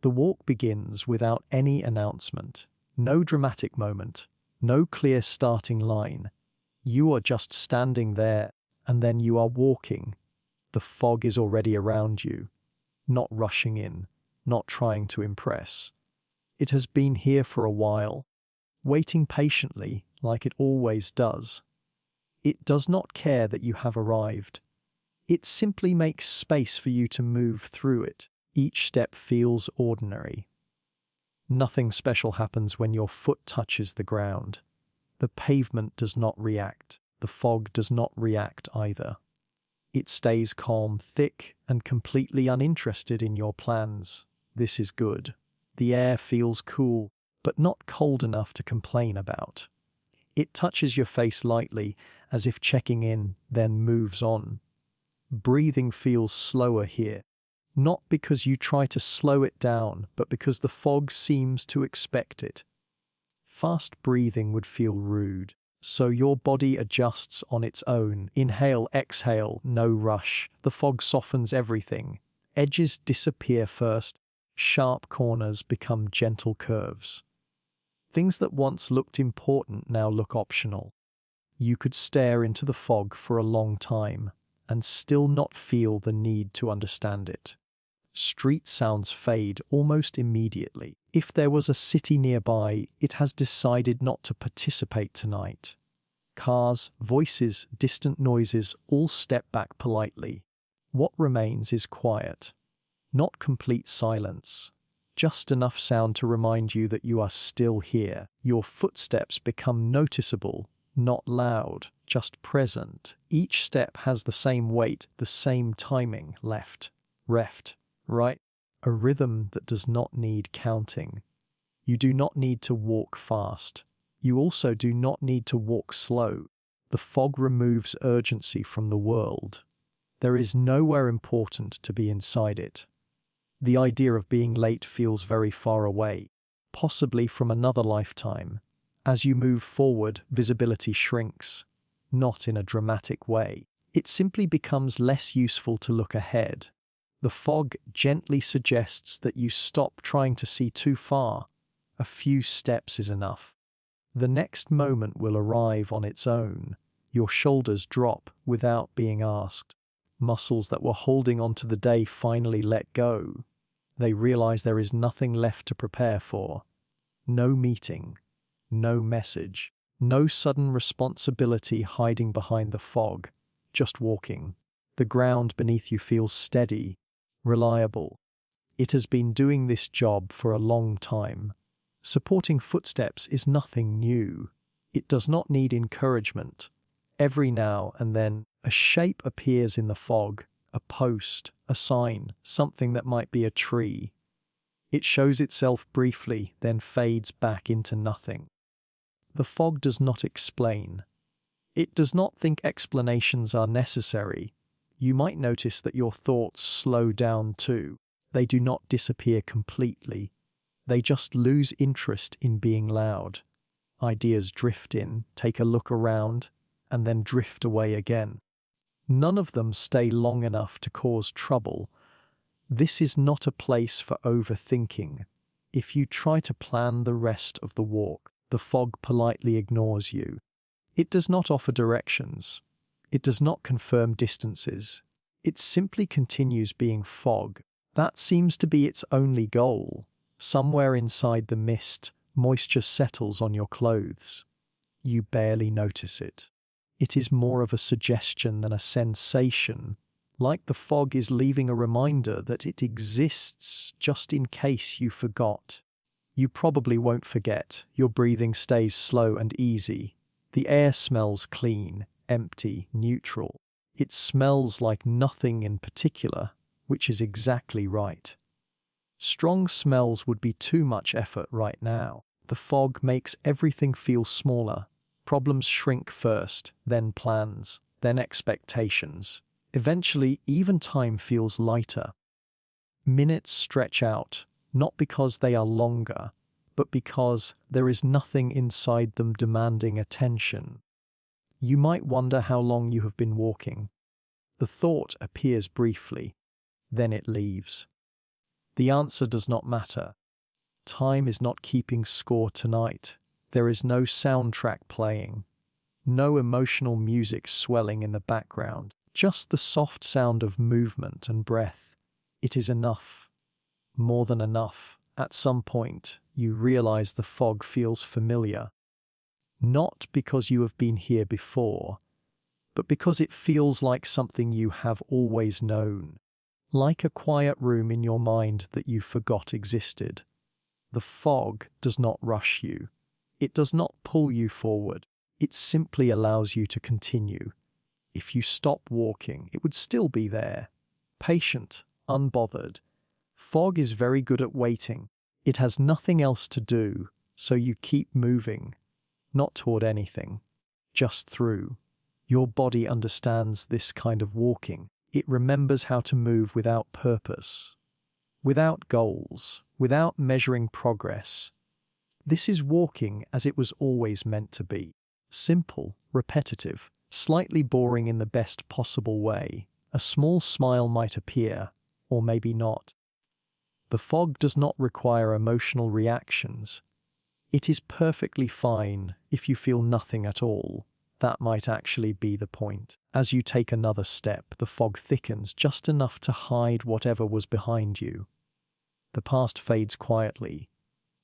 The walk begins without any announcement, no dramatic moment, no clear starting line. You are just standing there, and then you are walking. The fog is already around you, not rushing in, not trying to impress. It has been here for a while, waiting patiently like it always does. It does not care that you have arrived. It simply makes space for you to move through it. Each step feels ordinary. Nothing special happens when your foot touches the ground. The pavement does not react. The fog does not react either. It stays calm, thick, and completely uninterested in your plans. This is good. The air feels cool, but not cold enough to complain about. It touches your face lightly, as if checking in, then moves on. Breathing feels slower here, not because you try to slow it down, but because the fog seems to expect it. Fast breathing would feel rude, so your body adjusts on its own. Inhale, exhale, no rush. The fog softens everything. Edges disappear first. Sharp corners become gentle curves. Things that once looked important now look optional. You could stare into the fog for a long time and still not feel the need to understand it. Street sounds fade almost immediately. If there was a city nearby, it has decided not to participate tonight. Cars, voices, distant noises all step back politely. What remains is quiet. Not complete silence. Just enough sound to remind you that you are still here. Your footsteps become noticeable, not loud, just present. Each step has the same weight, the same timing. Left, right. A rhythm that does not need counting. You do not need to walk fast. You also do not need to walk slow. The fog removes urgency from the world. There is nowhere important to be inside it. The idea of being late feels very far away, possibly from another lifetime. As you move forward, visibility shrinks, not in a dramatic way. It simply becomes less useful to look ahead. The fog gently suggests that you stop trying to see too far. A few steps is enough. The next moment will arrive on its own. Your shoulders drop without being asked. Muscles that were holding on to the day finally let go. They realize there is nothing left to prepare for. No meeting, no message, no sudden responsibility hiding behind the fog, just walking. The ground beneath you feels steady, reliable. It has been doing this job for a long time. Supporting footsteps is nothing new. It does not need encouragement. Every now and then, a shape appears in the fog, a post, a sign, something that might be a tree. It shows itself briefly, then fades back into nothing. The fog does not explain. It does not think explanations are necessary. You might notice that your thoughts slow down too. They do not disappear completely. They just lose interest in being loud. Ideas drift in, take a look around, and then drift away again. None of them stay long enough to cause trouble. This is not a place for overthinking. If you try to plan the rest of the walk, the fog politely ignores you. It does not offer directions. It does not confirm distances. It simply continues being fog. That seems to be its only goal. Somewhere inside the mist, moisture settles on your clothes. You barely notice it. It is more of a suggestion than a sensation, like the fog is leaving a reminder that it exists just in case you forgot. You probably won't forget. Your breathing stays slow and easy. The air smells clean, empty, neutral. It smells like nothing in particular, which is exactly right. Strong smells would be too much effort right now. The fog makes everything feel smaller. Problems shrink first, then plans, then expectations. Eventually, even time feels lighter. Minutes stretch out, not because they are longer, but because there is nothing inside them demanding attention. You might wonder how long you have been walking. The thought appears briefly, then it leaves. The answer does not matter. Time is not keeping score tonight. There is no soundtrack playing, no emotional music swelling in the background, just the soft sound of movement and breath. It is enough, more than enough. At some point, you realize the fog feels familiar, not because you have been here before, but because it feels like something you have always known, like a quiet room in your mind that you forgot existed. The fog does not rush you. It does not pull you forward. It simply allows you to continue. If you stop walking, it would still be there, patient, unbothered. Fog is very good at waiting. It has nothing else to do, so you keep moving, not toward anything, just through. Your body understands this kind of walking. It remembers how to move without purpose, without goals, without measuring progress. This is walking as it was always meant to be. Simple, repetitive, slightly boring in the best possible way. A small smile might appear, or maybe not. The fog does not require emotional reactions. It is perfectly fine if you feel nothing at all. That might actually be the point. As you take another step, the fog thickens just enough to hide whatever was behind you. The past fades quietly,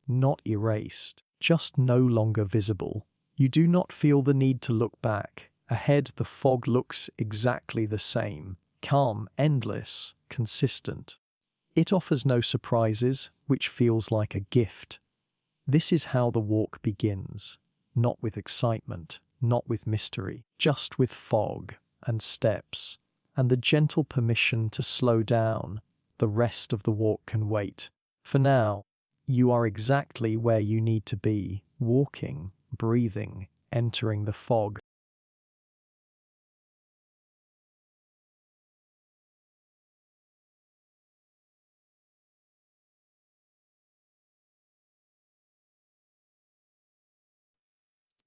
not erased, just no longer visible. You do not feel the need to look back. Ahead, the fog looks exactly the same, calm, endless, consistent. It offers no surprises, which feels like a gift. This is how the walk begins, not with excitement, not with mystery, just with fog and steps, and the gentle permission to slow down. The rest of the walk can wait. For now, you are exactly where you need to be, walking, breathing, entering the fog.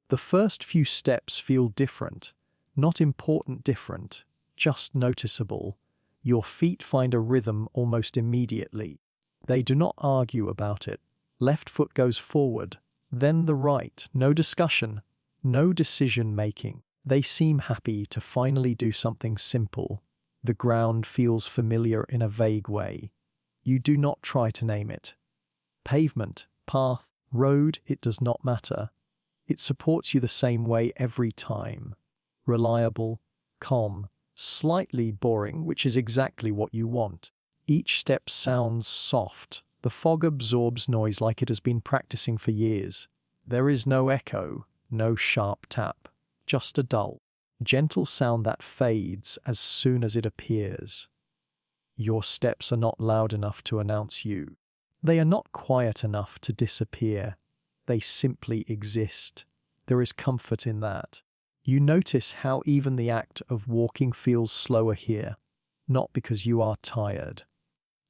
The first few steps feel different, not important different, just noticeable. Your feet find a rhythm almost immediately. They do not argue about it. Left foot goes forward, then the right, no discussion, no decision making. They seem happy to finally do something simple. The ground feels familiar in a vague way. You do not try to name it. Pavement, path, road, it does not matter. It supports you the same way every time. Reliable, calm, slightly boring, which is exactly what you want. Each step sounds soft. The fog absorbs noise like it has been practicing for years. There is no echo, no sharp tap, just a dull, gentle sound that fades as soon as it appears. Your steps are not loud enough to announce you. They are not quiet enough to disappear. They simply exist. There is comfort in that. You notice how even the act of walking feels slower here, not because you are tired,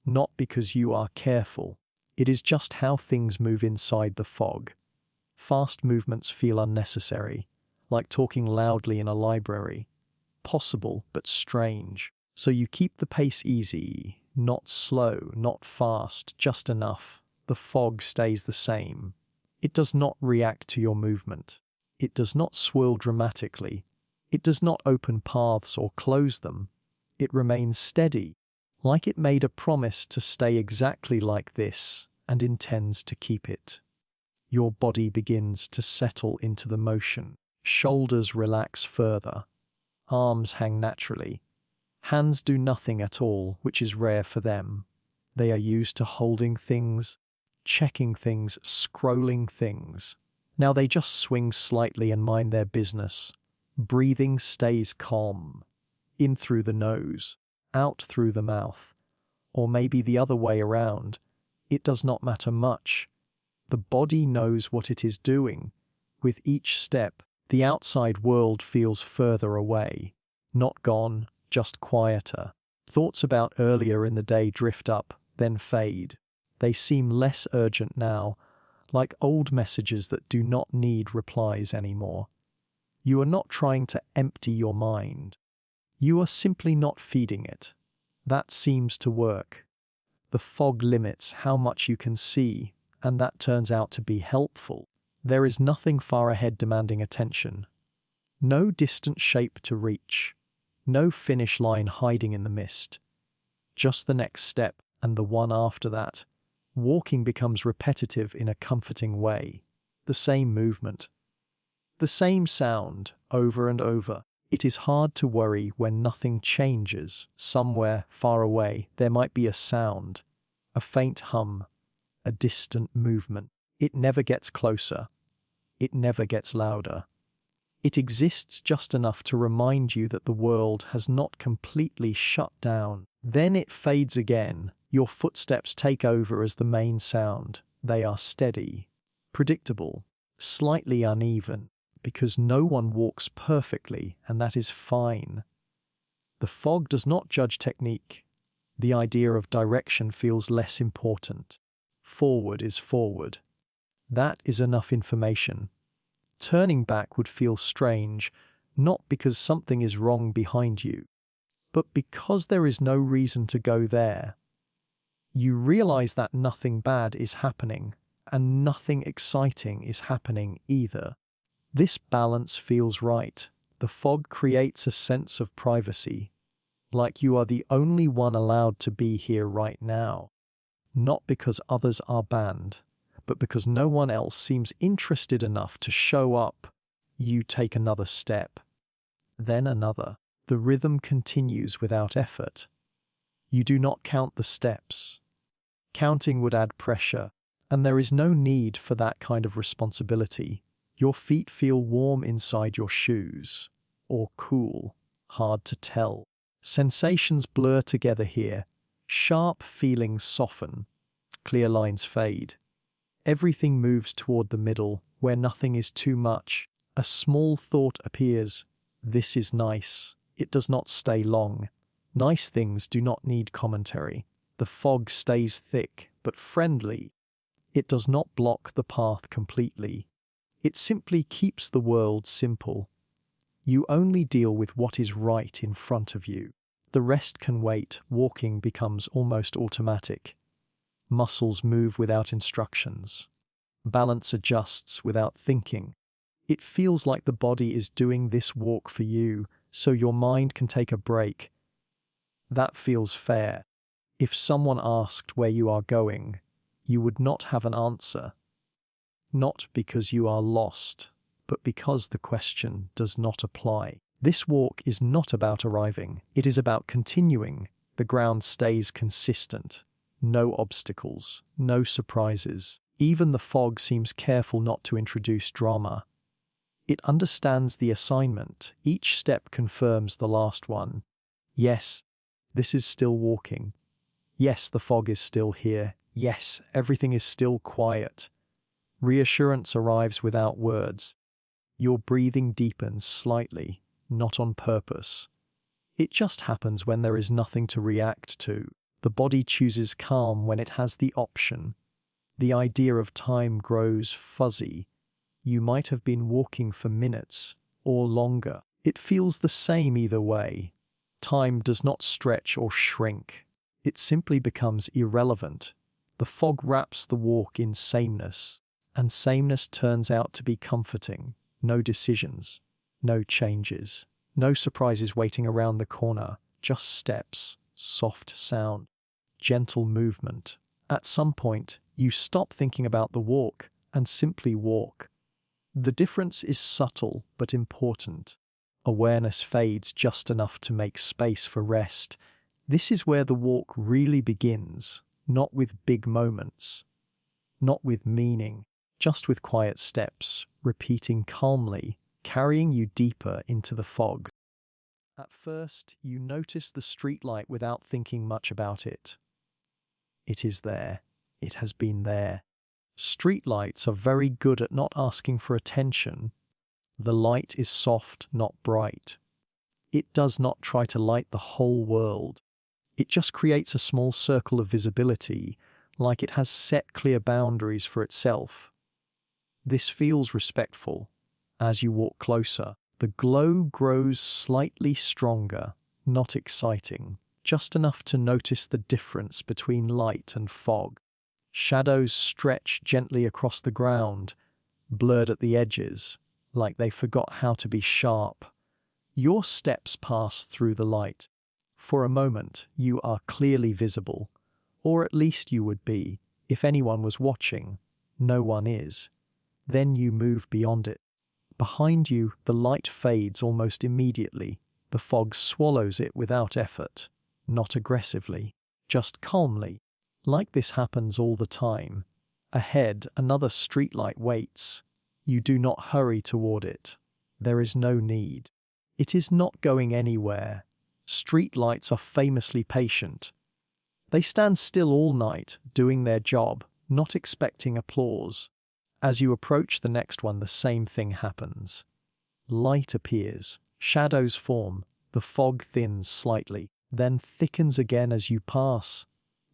not because you are careful. It is just how things move inside the fog. Fast movements feel unnecessary, like talking loudly in a library. Possible, but strange. So you keep the pace easy, not slow, not fast, just enough. The fog stays the same. It does not react to your movement. It does not swirl dramatically. It does not open paths or close them. It remains steady, like it made a promise to stay exactly like this and intends to keep it. Your body begins to settle into the motion. Shoulders relax further. Arms hang naturally. Hands do nothing at all, which is rare for them. They are used to holding things, checking things, scrolling things. Now they just swing slightly and mind their business. Breathing stays calm. In through the nose, out through the mouth. Or maybe the other way around. It does not matter much. The body knows what it is doing. With each step, the outside world feels further away. Not gone, just quieter. Thoughts about earlier in the day drift up, then fade. They seem less urgent now, like old messages that do not need replies anymore. You are not trying to empty your mind. You are simply not feeding it. That seems to work. The fog limits how much you can see, and that turns out to be helpful. There is nothing far ahead demanding attention. No distant shape to reach. No finish line hiding in the mist. Just the next step and the one after that. Walking becomes repetitive in a comforting way. The same movement. The same sound, over and over. It is hard to worry when nothing changes. Somewhere far away, there might be a sound, a faint hum, a distant movement. It never gets closer. It never gets louder. It exists just enough to remind you that the world has not completely shut down. Then it fades again. Your footsteps take over as the main sound. They are steady, predictable, slightly uneven, because no one walks perfectly, and that is fine. The fog does not judge technique. The idea of direction feels less important. Forward is forward. That is enough information. Turning back would feel strange, not because something is wrong behind you, but because there is no reason to go there. You realize that nothing bad is happening, and nothing exciting is happening either. This balance feels right. The fog creates a sense of privacy, like you are the only one allowed to be here right now. Not because others are banned, but because no one else seems interested enough to show up. You take another step, then another. The rhythm continues without effort. You do not count the steps. Counting would add pressure, and there is no need for that kind of responsibility. Your feet feel warm inside your shoes, or cool, hard to tell. Sensations blur together here. Sharp feelings soften, clear lines fade. Everything moves toward the middle, where nothing is too much. A small thought appears. This is nice. It does not stay long. Nice things do not need commentary. The fog stays thick, but friendly. It does not block the path completely. It simply keeps the world simple. You only deal with what is right in front of you. The rest can wait. Walking becomes almost automatic. Muscles move without instructions. Balance adjusts without thinking. It feels like the body is doing this walk for you, so your mind can take a break. That feels fair. If someone asked where you are going, you would not have an answer. Not because you are lost, but because the question does not apply. This walk is not about arriving. It is about continuing. The ground stays consistent. No obstacles, no surprises. Even the fog seems careful not to introduce drama. It understands the assignment. Each step confirms the last one. Yes, this is still walking. Yes, the fog is still here. Yes, everything is still quiet. Reassurance arrives without words. Your breathing deepens slightly, not on purpose. It just happens when there is nothing to react to. The body chooses calm when it has the option. The idea of time grows fuzzy. You might have been walking for minutes or longer. It feels the same either way. Time does not stretch or shrink. It simply becomes irrelevant. The fog wraps the walk in sameness, and sameness turns out to be comforting. No decisions, no changes, no surprises waiting around the corner, just steps, soft sound, gentle movement. At some point, you stop thinking about the walk and simply walk. The difference is subtle but important. Awareness fades just enough to make space for rest. This is where the walk really begins, not with big moments, not with meaning, just with quiet steps, repeating calmly, carrying you deeper into the fog. At first, you notice the streetlight without thinking much about it. It is there. It has been there. Streetlights are very good at not asking for attention. The light is soft, not bright. It does not try to light the whole world. It just creates a small circle of visibility, like it has set clear boundaries for itself. This feels respectful. As you walk closer, the glow grows slightly stronger, not exciting, just enough to notice the difference between light and fog. Shadows stretch gently across the ground, blurred at the edges, like they forgot how to be sharp. Your steps pass through the light. For a moment, you are clearly visible, or at least you would be, if anyone was watching. No one is. Then you move beyond it. Behind you, the light fades almost immediately. The fog swallows it without effort, not aggressively, just calmly. Like this happens all the time. Ahead, another streetlight waits. You do not hurry toward it. There is no need. It is not going anywhere. Streetlights are famously patient. They stand still all night, doing their job, not expecting applause. As you approach the next one, the same thing happens. Light appears, shadows form, the fog thins slightly, then thickens again as you pass.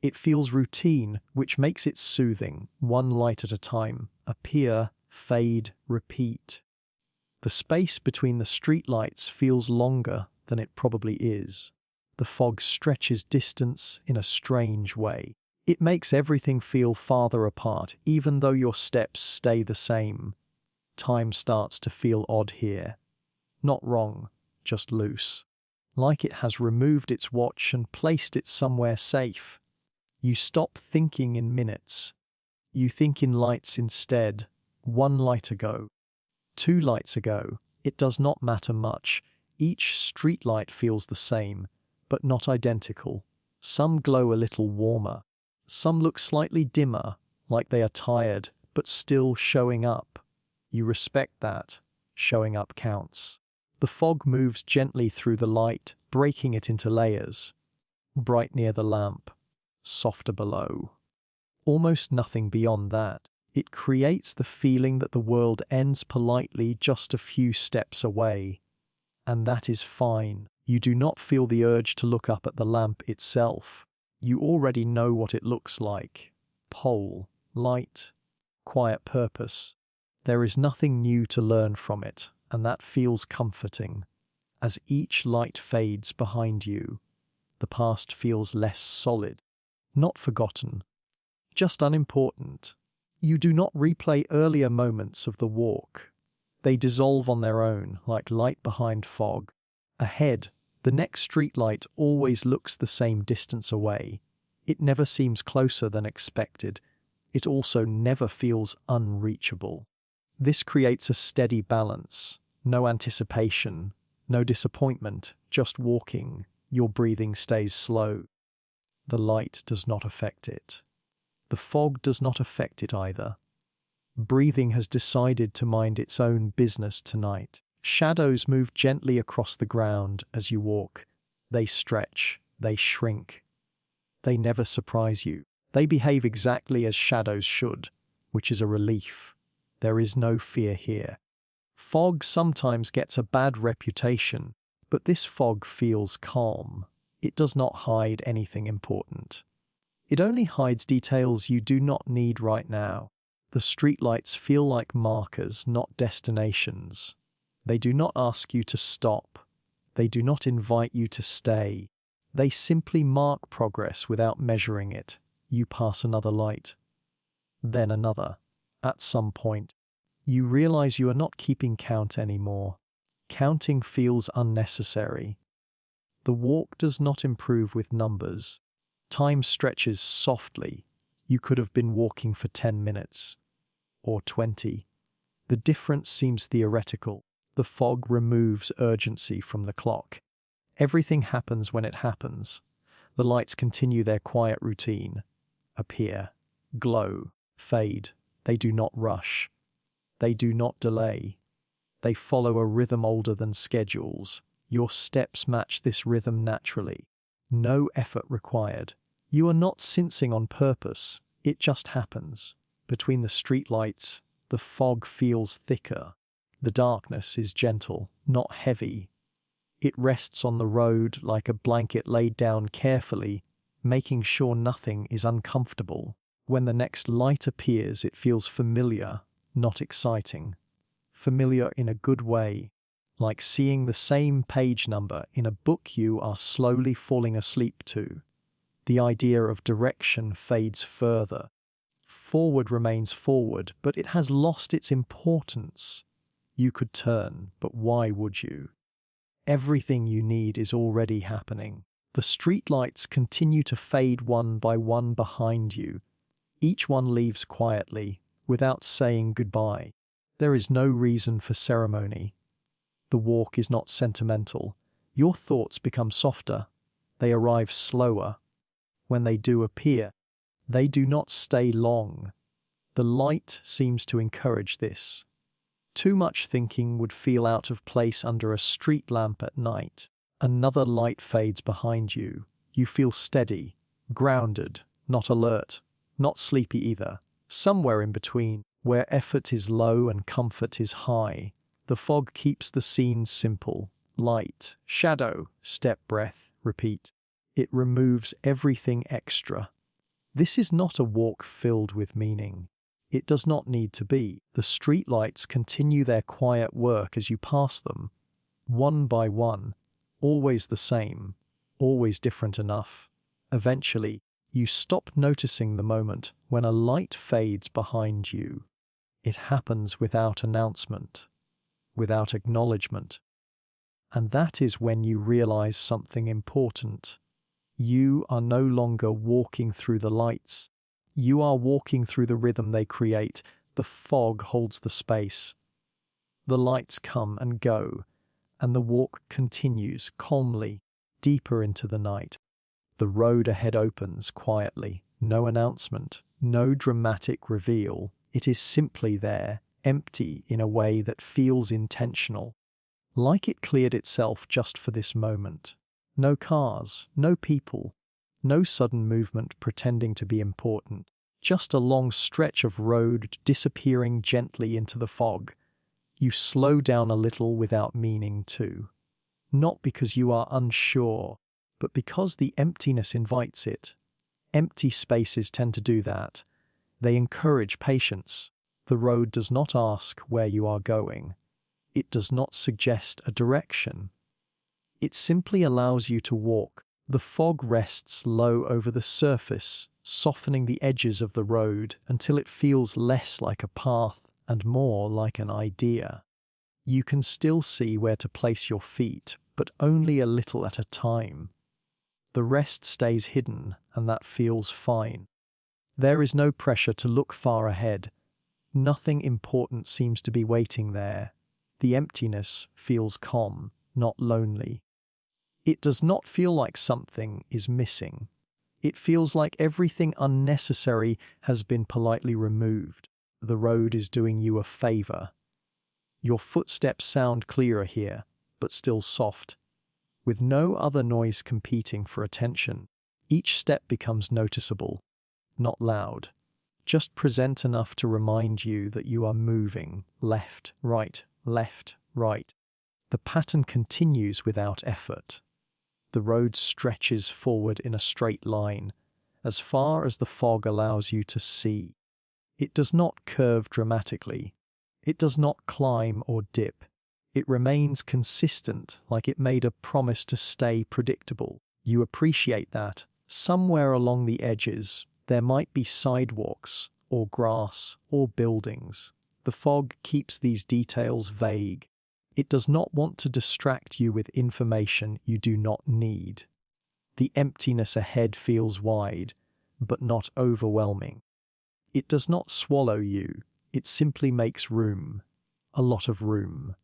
It feels routine, which makes it soothing, one light at a time. Appear, fade, repeat. The space between the streetlights feels longer than it probably is. The fog stretches distance in a strange way. It makes everything feel farther apart, even though your steps stay the same. Time starts to feel odd here. Not wrong, just loose. Like it has removed its watch and placed it somewhere safe. You stop thinking in minutes. You think in lights instead. 1 light ago. 2 lights ago. It does not matter much. Each streetlight feels the same, but not identical. Some glow a little warmer. Some look slightly dimmer, like they are tired, but still showing up. You respect that. Showing up counts. The fog moves gently through the light, breaking it into layers. Bright near the lamp, softer below. Almost nothing beyond that. It creates the feeling that the world ends politely just a few steps away. And that is fine. You do not feel the urge to look up at the lamp itself. You already know what it looks like. Pole, light, quiet purpose. There is nothing new to learn from it, and that feels comforting. As each light fades behind you, the past feels less solid, not forgotten, just unimportant. You do not replay earlier moments of the walk. They dissolve on their own, like light behind fog. Ahead, the next streetlight always looks the same distance away. It never seems closer than expected. It also never feels unreachable. This creates a steady balance. No anticipation, no disappointment, just walking. Your breathing stays slow. The light does not affect it. The fog does not affect it either. Breathing has decided to mind its own business tonight. Shadows move gently across the ground as you walk. They stretch, they shrink. They never surprise you. They behave exactly as shadows should, which is a relief. There is no fear here. Fog sometimes gets a bad reputation, but this fog feels calm. It does not hide anything important. It only hides details you do not need right now. The streetlights feel like markers, not destinations. They do not ask you to stop. They do not invite you to stay. They simply mark progress without measuring it. You pass another light, then another. At some point, you realize you are not keeping count anymore. Counting feels unnecessary. The walk does not improve with numbers. Time stretches softly. You could have been walking for 10 minutes. Or 20. The difference seems theoretical. The fog removes urgency from the clock. Everything happens when it happens. The lights continue their quiet routine. Appear, glow, fade. They do not rush. They do not delay. They follow a rhythm older than schedules. Your steps match this rhythm naturally. No effort required. You are not sensing on purpose. It just happens. Between the streetlights, the fog feels thicker. The darkness is gentle, not heavy. It rests on the road like a blanket laid down carefully, making sure nothing is uncomfortable. When the next light appears, it feels familiar, not exciting. Familiar in a good way, like seeing the same page number in a book you are slowly falling asleep to. The idea of direction fades further. Forward remains forward, but it has lost its importance. You could turn, but why would you? Everything you need is already happening. The streetlights continue to fade one by one behind you. Each one leaves quietly, without saying goodbye. There is no reason for ceremony. The walk is not sentimental. Your thoughts become softer. They arrive slower. When they do appear, they do not stay long. The light seems to encourage this. Too much thinking would feel out of place under a street lamp at night. Another light fades behind you. You feel steady, grounded, not alert, not sleepy either. Somewhere in between, where effort is low and comfort is high. The fog keeps the scene simple. Light, shadow, step, breath, repeat. It removes everything extra. This is not a walk filled with meaning. It does not need to be. The streetlights continue their quiet work as you pass them, one by one, always the same, always different enough. Eventually, you stop noticing the moment when a light fades behind you. It happens without announcement, without acknowledgement. And that is when you realize something important. You are no longer walking through the lights. You are walking through the rhythm they create. The fog holds the space. The lights come and go, and the walk continues calmly, deeper into the night. The road ahead opens quietly. No announcement, no dramatic reveal. It is simply there, empty in a way that feels intentional. Like it cleared itself just for this moment. No cars, no people, no sudden movement pretending to be important. Just a long stretch of road disappearing gently into the fog. You slow down a little without meaning to. Not because you are unsure, but because the emptiness invites it. Empty spaces tend to do that. They encourage patience. The road does not ask where you are going. It does not suggest a direction. It simply allows you to walk. The fog rests low over the surface, softening the edges of the road until it feels less like a path and more like an idea. You can still see where to place your feet, but only a little at a time. The rest stays hidden, and that feels fine. There is no pressure to look far ahead. Nothing important seems to be waiting there. The emptiness feels calm, not lonely. It does not feel like something is missing. It feels like everything unnecessary has been politely removed. The road is doing you a favor. Your footsteps sound clearer here, but still soft. With no other noise competing for attention, each step becomes noticeable, not loud, just present enough to remind you that you are moving left, right, left, right. The pattern continues without effort. The road stretches forward in a straight line, as far as the fog allows you to see. It does not curve dramatically. It does not climb or dip. It remains consistent, like it made a promise to stay predictable. You appreciate that. Somewhere along the edges, there might be sidewalks, or grass, or buildings. The fog keeps these details vague. It does not want to distract you with information you do not need. The emptiness ahead feels wide, but not overwhelming. It does not swallow you. It simply makes room. A lot of room.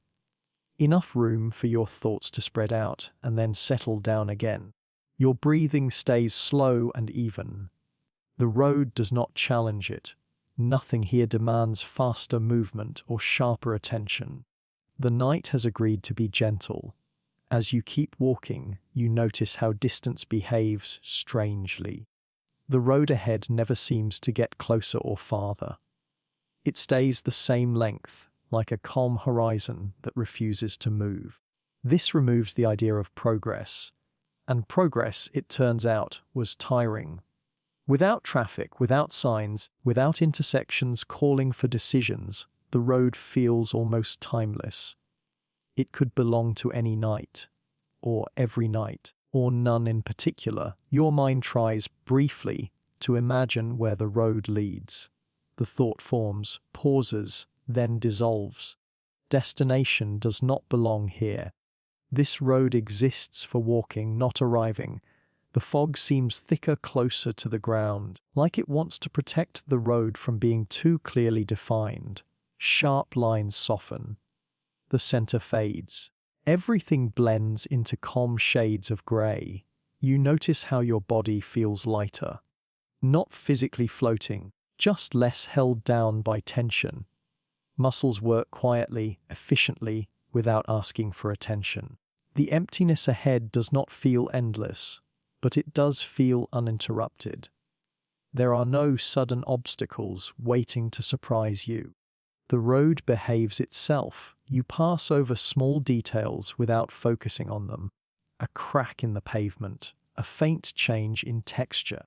Enough room for your thoughts to spread out and then settle down again. Your breathing stays slow and even. The road does not challenge it. Nothing here demands faster movement or sharper attention. The night has agreed to be gentle. As you keep walking, you notice how distance behaves strangely. The road ahead never seems to get closer or farther. It stays the same length, like a calm horizon that refuses to move. This removes the idea of progress. And progress, it turns out, was tiring. Without traffic, without signs, without intersections calling for decisions, the road feels almost timeless. It could belong to any night, or every night, or none in particular. Your mind tries briefly to imagine where the road leads. The thought forms, pauses, then dissolves. Destination does not belong here. This road exists for walking, not arriving. The fog seems thicker closer to the ground, like it wants to protect the road from being too clearly defined. Sharp lines soften. The center fades. Everything blends into calm shades of grey. You notice how your body feels lighter. Not physically floating, just less held down by tension. Muscles work quietly, efficiently, without asking for attention. The emptiness ahead does not feel endless, but it does feel uninterrupted. There are no sudden obstacles waiting to surprise you. The road behaves itself. You pass over small details without focusing on them. A crack in the pavement, a faint change in texture.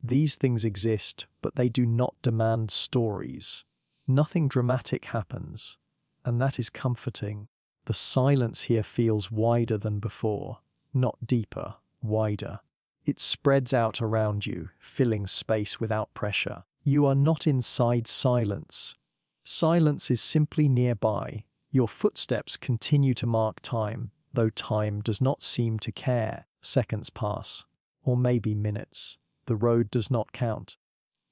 These things exist, but they do not demand stories. Nothing dramatic happens, and that is comforting. The silence here feels wider than before, not deeper, wider. It spreads out around you, filling space without pressure. You are not inside silence. Silence is simply nearby. Your footsteps continue to mark time, though time does not seem to care. Seconds pass, or maybe minutes. The road does not count.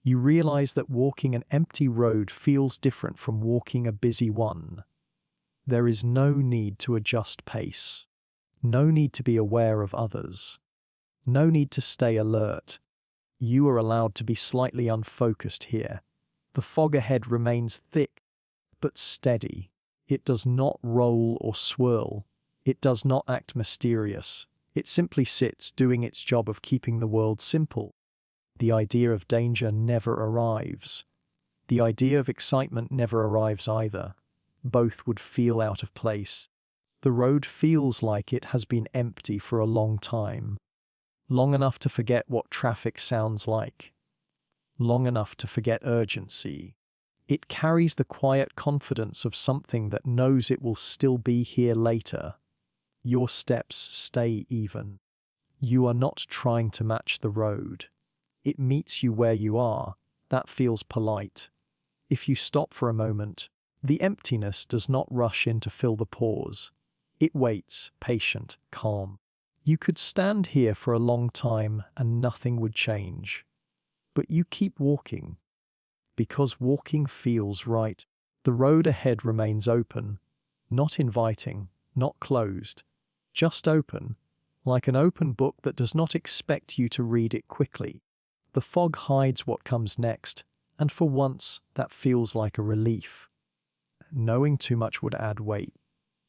You realize that walking an empty road feels different from walking a busy one. There is no need to adjust pace. No need to be aware of others. No need to stay alert. You are allowed to be slightly unfocused here. The fog ahead remains thick, but steady. It does not roll or swirl. It does not act mysterious. It simply sits, doing its job of keeping the world simple. The idea of danger never arrives. The idea of excitement never arrives either. Both would feel out of place. The road feels like it has been empty for a long time. Long enough to forget what traffic sounds like. Long enough to forget urgency. It carries the quiet confidence of something that knows it will still be here later. Your steps stay even. You are not trying to match the road. It meets you where you are. That feels polite. If you stop for a moment, the emptiness does not rush in to fill the pause. It waits, patient, calm. You could stand here for a long time and nothing would change. But you keep walking. Because walking feels right. The road ahead remains open. Not inviting, not closed. Just open. Like an open book that does not expect you to read it quickly. The fog hides what comes next, and for once that feels like a relief. Knowing too much would add weight.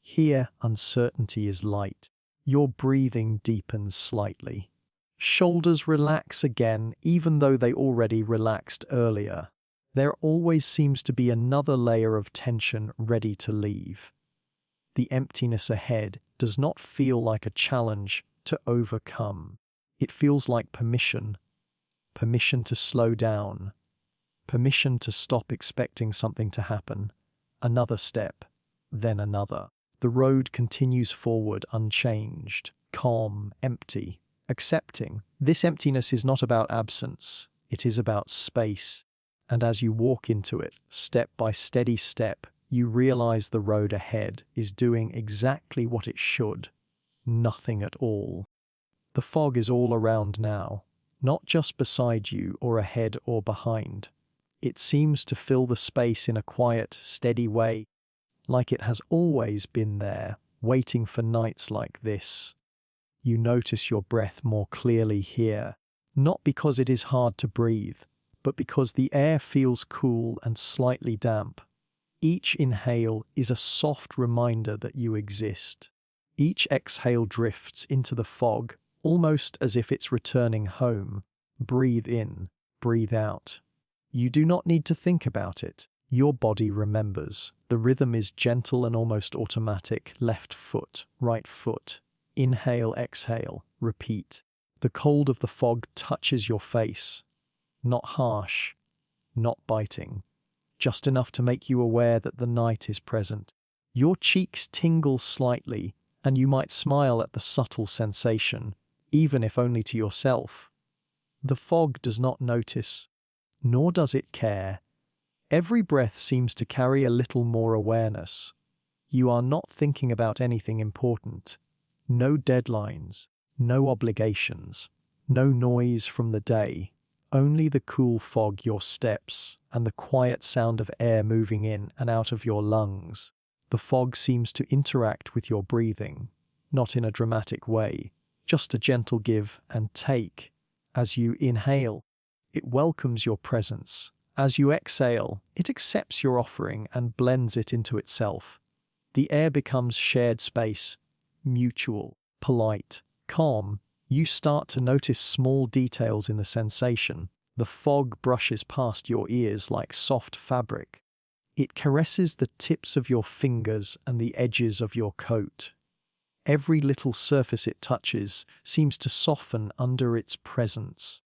Here, uncertainty is light. Your breathing deepens slightly. Shoulders relax again, even though they already relaxed earlier. There always seems to be another layer of tension ready to leave. The emptiness ahead does not feel like a challenge to overcome. It feels like permission. Permission to slow down. Permission to stop expecting something to happen. Another step, then another. The road continues forward unchanged, calm, empty, accepting. This emptiness is not about absence, it is about space. And as you walk into it, step by steady step, you realize the road ahead is doing exactly what it should. Nothing at all. The fog is all around now, not just beside you or ahead or behind. It seems to fill the space in a quiet, steady way, like it has always been there, waiting for nights like this. You notice your breath more clearly here, not because it is hard to breathe, but because the air feels cool and slightly damp. Each inhale is a soft reminder that you exist. Each exhale drifts into the fog, almost as if it's returning home. Breathe in, breathe out. You do not need to think about it. Your body remembers. The rhythm is gentle and almost automatic. Left foot, right foot. Inhale, exhale, repeat. The cold of the fog touches your face. Not harsh, not biting. Just enough to make you aware that the night is present. Your cheeks tingle slightly, and you might smile at the subtle sensation, even if only to yourself. The fog does not notice, nor does it care. Every breath seems to carry a little more awareness. You are not thinking about anything important. No deadlines, no obligations, no noise from the day. Only the cool fog, your steps, and the quiet sound of air moving in and out of your lungs. The fog seems to interact with your breathing, not in a dramatic way, just a gentle give and take. As you inhale, it welcomes your presence. As you exhale, it accepts your offering and blends it into itself. The air becomes shared space, mutual, polite, calm. You start to notice small details in the sensation. The fog brushes past your ears like soft fabric. It caresses the tips of your fingers and the edges of your coat. Every little surface it touches seems to soften under its presence.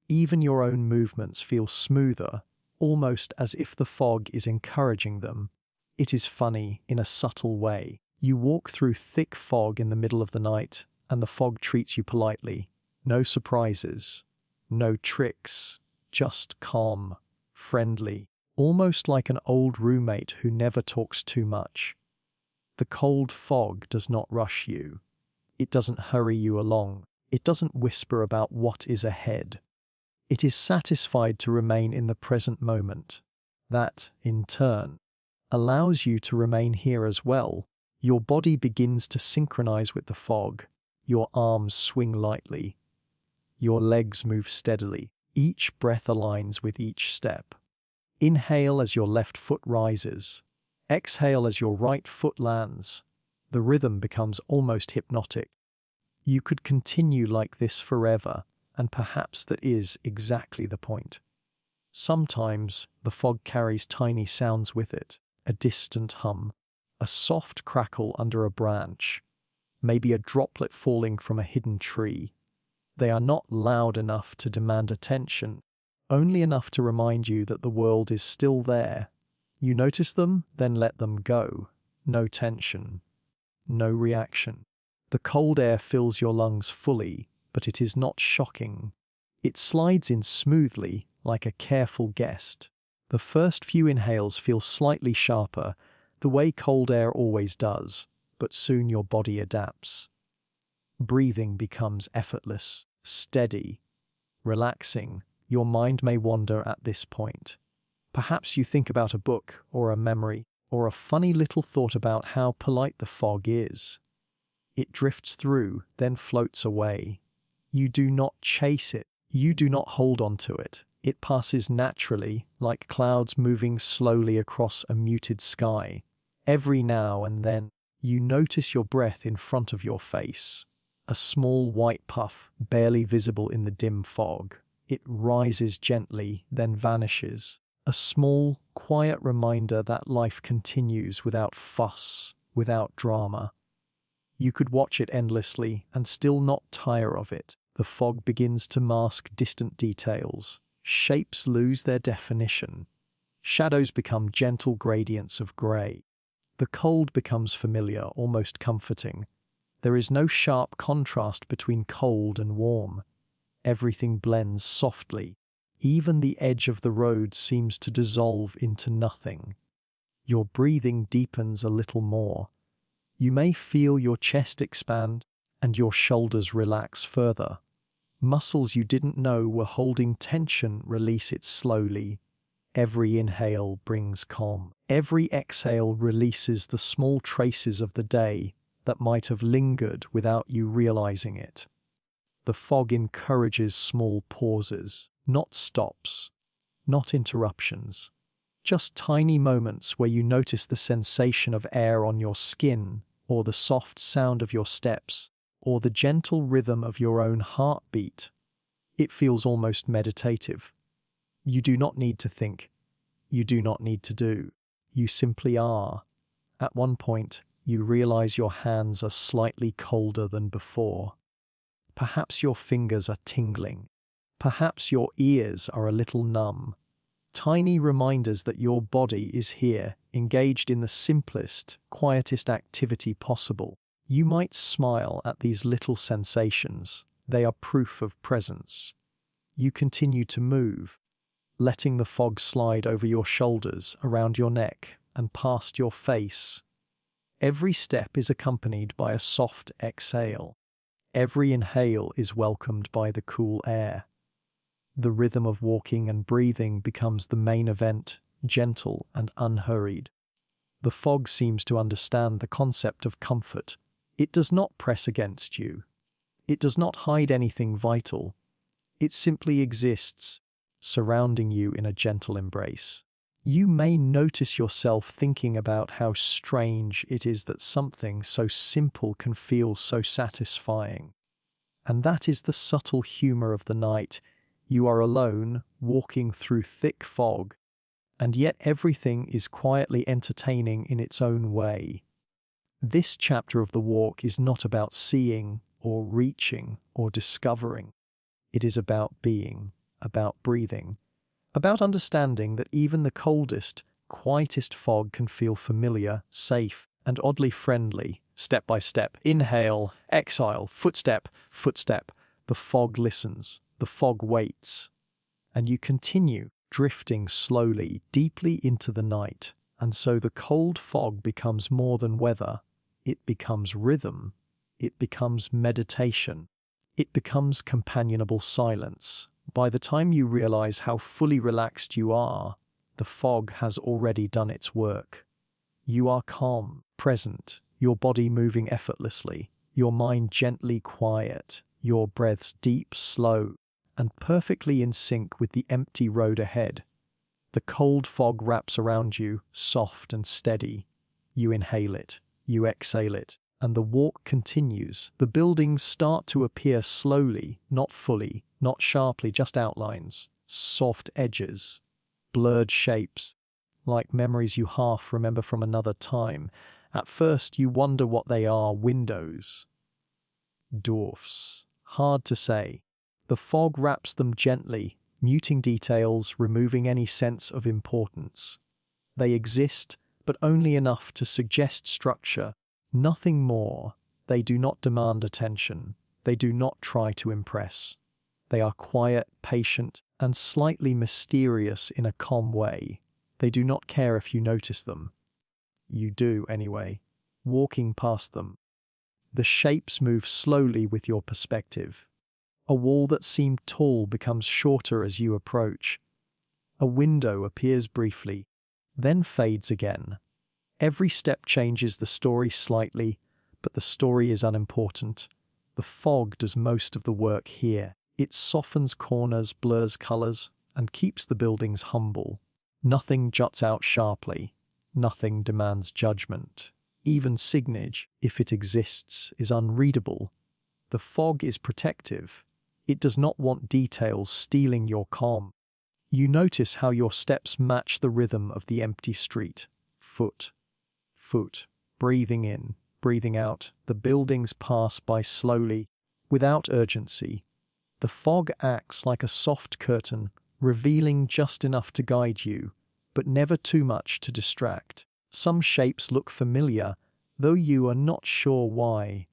Even your own movements feel smoother, almost as if the fog is encouraging them. It is funny in a subtle way. You walk through thick fog in the middle of the night, and the fog treats you politely. No surprises, no tricks, just calm, friendly, almost like an old roommate who never talks too much. The cold fog does not rush you. It doesn't hurry you along. It doesn't whisper about what is ahead. It is satisfied to remain in the present moment. That, in turn, allows you to remain here as well. Your body begins to synchronize with the fog. Your arms swing lightly. Your legs move steadily. Each breath aligns with each step. Inhale as your left foot rises. Exhale as your right foot lands. The rhythm becomes almost hypnotic. You could continue like this forever, and perhaps that is exactly the point. Sometimes the fog carries tiny sounds with it, a distant hum, a soft crackle under a branch, maybe a droplet falling from a hidden tree. They are not loud enough to demand attention, only enough to remind you that the world is still there. You notice them, then let them go. No tension, no reaction. The cold air fills your lungs fully, but it is not shocking. It slides in smoothly, like a careful guest. The first few inhales feel slightly sharper, the way cold air always does, but soon your body adapts. Breathing becomes effortless, steady, relaxing. Your mind may wander at this point. Perhaps you think about a book or a memory or a funny little thought about how polite the fog is. It drifts through, then floats away. You do not chase it. You do not hold on to it. It passes naturally, like clouds moving slowly across a muted sky. Every now and then, you notice your breath in front of your face. A small white puff, barely visible in the dim fog. It rises gently, then vanishes. A small, quiet reminder that life continues without fuss, without drama. You could watch it endlessly and still not tire of it. The fog begins to mask distant details. Shapes lose their definition. Shadows become gentle gradients of grey. The cold becomes familiar, almost comforting. There is no sharp contrast between cold and warm. Everything blends softly. Even the edge of the road seems to dissolve into nothing. Your breathing deepens a little more. You may feel your chest expand and your shoulders relax further. Muscles you didn't know were holding tension release it slowly. Every inhale brings calm. Every exhale releases the small traces of the day that might have lingered without you realizing it. The fog encourages small pauses, not stops, not interruptions. Just tiny moments where you notice the sensation of air on your skin, or the soft sound of your steps, or the gentle rhythm of your own heartbeat. It feels almost meditative. You do not need to think. You do not need to do. You simply are. At one point, you realize your hands are slightly colder than before. Perhaps your fingers are tingling. Perhaps your ears are a little numb. Tiny reminders that your body is here, engaged in the simplest, quietest activity possible. You might smile at these little sensations. They are proof of presence. You continue to move, letting the fog slide over your shoulders, around your neck, and past your face. Every step is accompanied by a soft exhale. Every inhale is welcomed by the cool air. The rhythm of walking and breathing becomes the main event, gentle and unhurried. The fog seems to understand the concept of comfort. It does not press against you. It does not hide anything vital. It simply exists, surrounding you in a gentle embrace. You may notice yourself thinking about how strange it is that something so simple can feel so satisfying. And that is the subtle humor of the night. You are alone, walking through thick fog, and yet everything is quietly entertaining in its own way. This chapter of the walk is not about seeing or reaching or discovering. It is about being, about breathing, about understanding that even the coldest, quietest fog can feel familiar, safe, and oddly friendly. Step by step, inhale, exhale, footstep, footstep. The fog listens, the fog waits, and you continue, drifting slowly, deeply into the night. And so the cold fog becomes more than weather. It becomes rhythm. It becomes meditation. It becomes companionable silence. By the time you realize how fully relaxed you are, the fog has already done its work. You are calm, present, your body moving effortlessly, your mind gently quiet, your breaths deep, slow, and perfectly in sync with the empty road ahead. The cold fog wraps around you, soft and steady. You inhale it, you exhale it, and the walk continues. The buildings start to appear slowly, not fully, not sharply, just outlines, soft edges, blurred shapes, like memories you half remember from another time. At first you wonder what they are: windows, doors. Hard to say. The fog wraps them gently, muting details, removing any sense of importance. They exist, but only enough to suggest structure, nothing more. They do not demand attention. They do not try to impress. They are quiet, patient, and slightly mysterious in a calm way. They do not care if you notice them. You do, anyway, walking past them. The shapes move slowly with your perspective. A wall that seemed tall becomes shorter as you approach. A window appears briefly, then fades again. Every step changes the story slightly, but the story is unimportant. The fog does most of the work here. It softens corners, blurs colors, and keeps the buildings humble. Nothing juts out sharply. Nothing demands judgment. Even signage, if it exists, is unreadable. The fog is protective. It does not want details stealing your calm. You notice how your steps match the rhythm of the empty street. Foot, foot, breathing in, breathing out. The buildings pass by slowly, without urgency. The fog acts like a soft curtain, revealing just enough to guide you, but never too much to distract. Some shapes look familiar, though you are not sure why.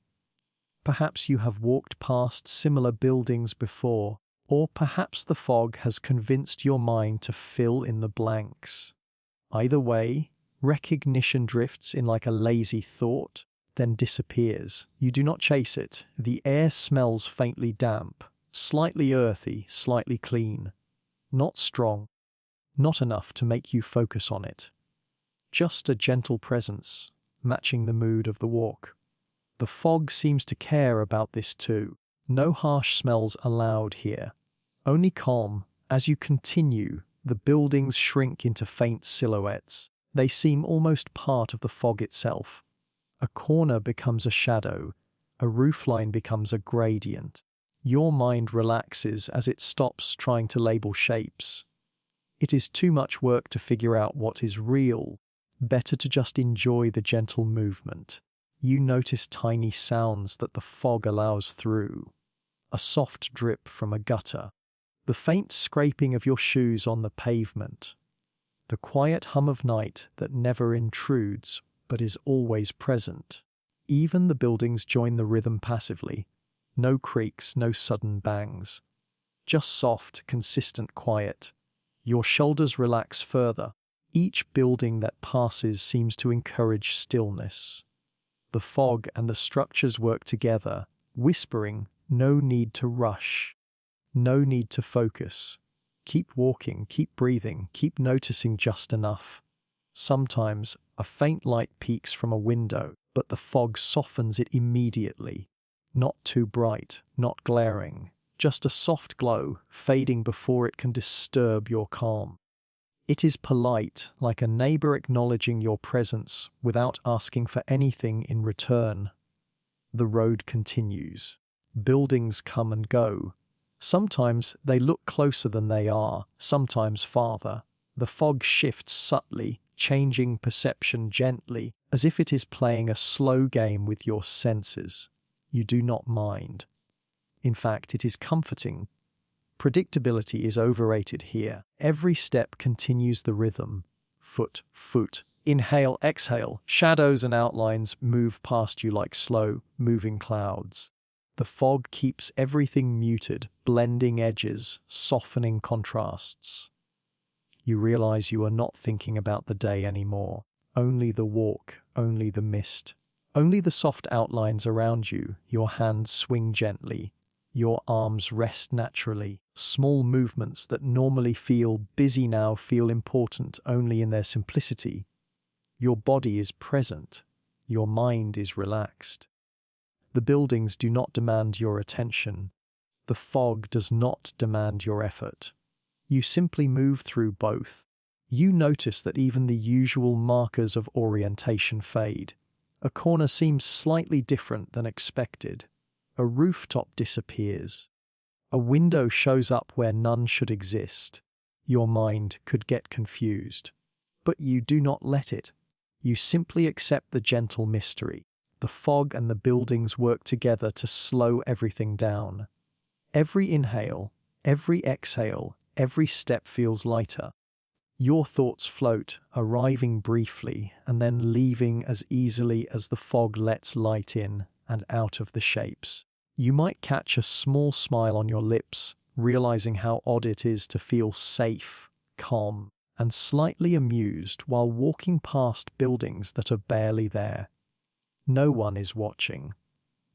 Perhaps you have walked past similar buildings before, or perhaps the fog has convinced your mind to fill in the blanks. Either way, recognition drifts in like a lazy thought, then disappears. You do not chase it. The air smells faintly damp, slightly earthy, slightly clean. Not strong, not enough to make you focus on it. Just a gentle presence, matching the mood of the walk. The fog seems to care about this too. No harsh smells allowed here. Only calm. As you continue, the buildings shrink into faint silhouettes. They seem almost part of the fog itself. A corner becomes a shadow. A roofline becomes a gradient. Your mind relaxes as it stops trying to label shapes. It is too much work to figure out what is real. Better to just enjoy the gentle movement. You notice tiny sounds that the fog allows through. A soft drip from a gutter, The faint scraping of your shoes on the pavement. The quiet hum of night that never intrudes but is always present. Even the buildings join the rhythm passively. No creaks, no sudden bangs. Just soft, consistent quiet. Your shoulders relax further. Each building that passes seems to encourage stillness. The fog and the structures work together, whispering, no need to rush. No need to focus. Keep walking, keep breathing, keep noticing just enough. Sometimes a faint light peeks from a window, but the fog softens it immediately. Not too bright, not glaring, just a soft glow, fading before it can disturb your calm. It is polite, like a neighbor acknowledging your presence without asking for anything in return. The road continues. Buildings come and go. Sometimes they look closer than they are, sometimes farther. The fog shifts subtly, changing perception gently, as if it is playing a slow game with your senses. You do not mind. In fact, it is comforting. Predictability is overrated here. Every step continues the rhythm. Foot, foot. Inhale, exhale. Shadows and outlines move past you like slow, moving clouds. The fog keeps everything muted, blending edges, softening contrasts. You realize you are not thinking about the day anymore. Only the walk, only the mist. Only the soft outlines around you. Your hands swing gently. Your arms rest naturally. Small movements that normally feel busy now feel important only in their simplicity. Your body is present. Your mind is relaxed. The buildings do not demand your attention. The fog does not demand your effort. You simply move through both. You notice that even the usual markers of orientation fade. A corner seems slightly different than expected. A rooftop disappears. A window shows up where none should exist. Your mind could get confused. But you do not let it. You simply accept the gentle mystery. The fog and the buildings work together to slow everything down. Every inhale, every exhale, every step feels lighter. Your thoughts float, arriving briefly and then leaving as easily as the fog lets light in and out of the shapes. You might catch a small smile on your lips, realizing how odd it is to feel safe, calm, and slightly amused while walking past buildings that are barely there. No one is watching.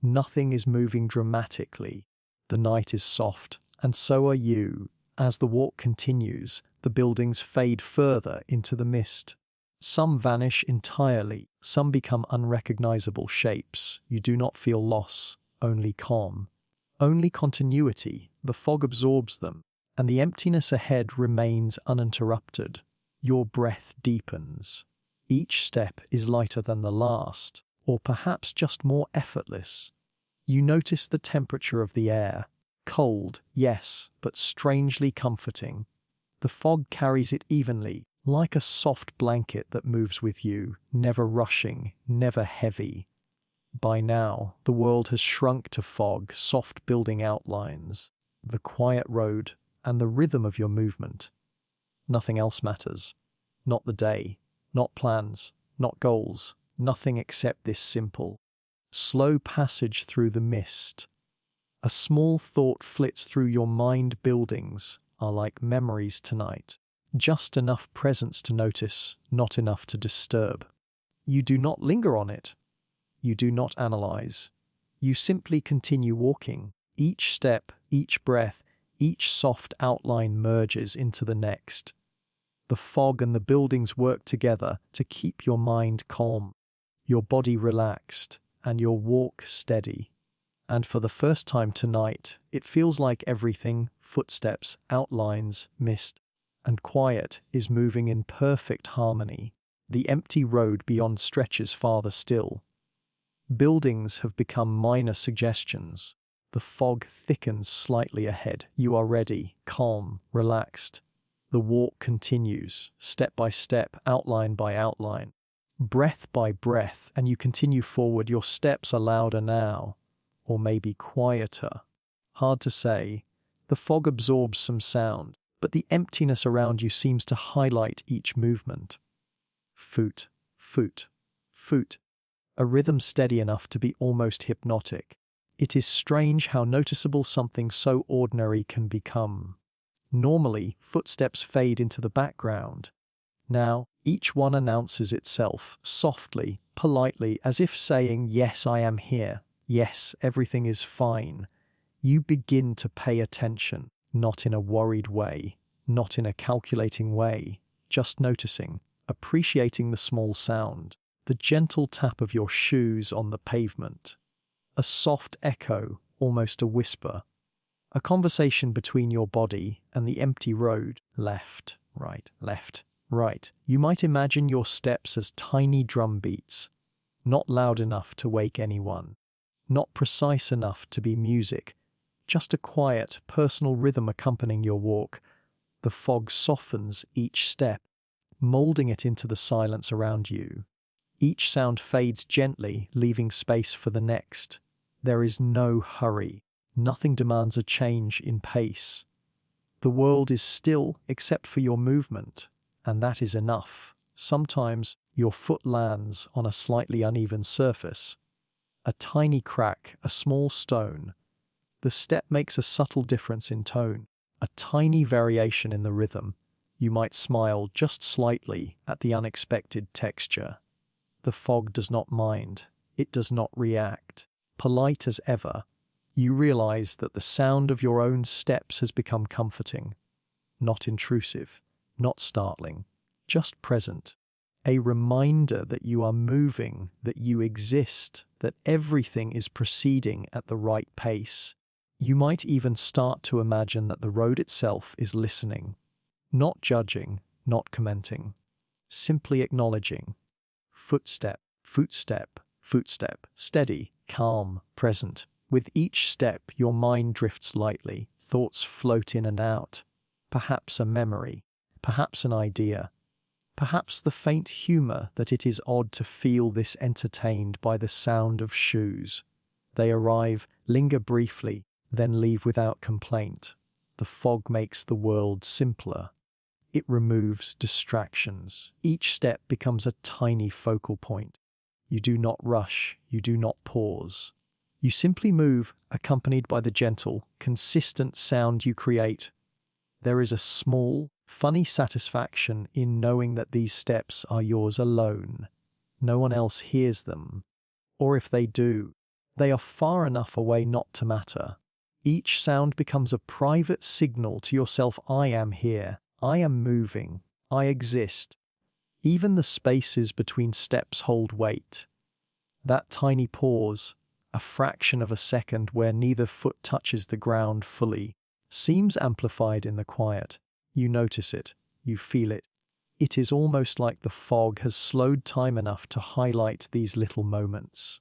Nothing is moving dramatically. The night is soft, and so are you. As the walk continues, the buildings fade further into the mist. Some vanish entirely, some become unrecognizable shapes. You do not feel loss, only calm. Only continuity. The fog absorbs them, and the emptiness ahead remains uninterrupted. Your breath deepens. Each step is lighter than the last, or perhaps just more effortless. You notice the temperature of the air. Cold, yes, but strangely comforting. The fog carries it evenly, like a soft blanket that moves with you, never rushing, never heavy. By now, the world has shrunk to fog, soft building outlines, the quiet road, and the rhythm of your movement. Nothing else matters. Not the day, not plans, not goals, nothing except this simple, slow passage through the mist. A small thought flits through your mind. Buildings are like memories tonight. Just enough presence to notice, not enough to disturb. You do not linger on it. You do not analyze. You simply continue walking. Each step, each breath, each soft outline merges into the next. The fog and the buildings work together to keep your mind calm, your body relaxed, and your walk steady. And for the first time tonight, it feels like everything, footsteps, outlines, mist, and quiet, is moving in perfect harmony. The empty road beyond stretches farther still. Buildings have become minor suggestions. The fog thickens slightly ahead. You are ready, calm, relaxed. The walk continues, step by step, outline by outline, breath by breath, and you continue forward. Your steps are louder now, or maybe quieter. Hard to say. The fog absorbs some sound, but the emptiness around you seems to highlight each movement. Foot, foot, foot. A rhythm steady enough to be almost hypnotic. It is strange how noticeable something so ordinary can become. Normally, footsteps fade into the background. Now, each one announces itself, softly, politely, as if saying, "Yes, I am here. Yes, everything is fine." You begin to pay attention, not in a worried way, not in a calculating way, just noticing, appreciating the small sound, the gentle tap of your shoes on the pavement, a soft echo, almost a whisper, a conversation between your body and the empty road, left, right, left, right. You might imagine your steps as tiny drum beats, not loud enough to wake anyone, not precise enough to be music, just a quiet, personal rhythm accompanying your walk. The fog softens each step, molding it into the silence around you. Each sound fades gently, leaving space for the next. There is no hurry. Nothing demands a change in pace. The world is still except for your movement, and that is enough. Sometimes your foot lands on a slightly uneven surface. A tiny crack, a small stone. The step makes a subtle difference in tone, a tiny variation in the rhythm. You might smile just slightly at the unexpected texture. The fog does not mind. It does not react. Polite as ever, you realize that the sound of your own steps has become comforting. Not intrusive, not startling, just present. A reminder that you are moving, that you exist, that everything is proceeding at the right pace. You might even start to imagine that the road itself is listening, not judging, not commenting, simply acknowledging. Footstep, footstep, footstep, steady, calm, present. With each step, your mind drifts lightly, thoughts float in and out. Perhaps a memory, perhaps an idea, perhaps the faint humor that it is odd to feel this entertained by the sound of shoes. They arrive, linger briefly, then leave without complaint. The fog makes the world simpler. It removes distractions. Each step becomes a tiny focal point. You do not rush, you do not pause. You simply move, accompanied by the gentle, consistent sound you create. There is a small, funny satisfaction in knowing that these steps are yours alone. No one else hears them. Or if they do, they are far enough away not to matter. Each sound becomes a private signal to yourself: I am here. I am moving. I exist. Even the spaces between steps hold weight. That tiny pause, a fraction of a second where neither foot touches the ground fully, seems amplified in the quiet. You notice it. You feel it. It is almost like the fog has slowed time enough to highlight these little moments.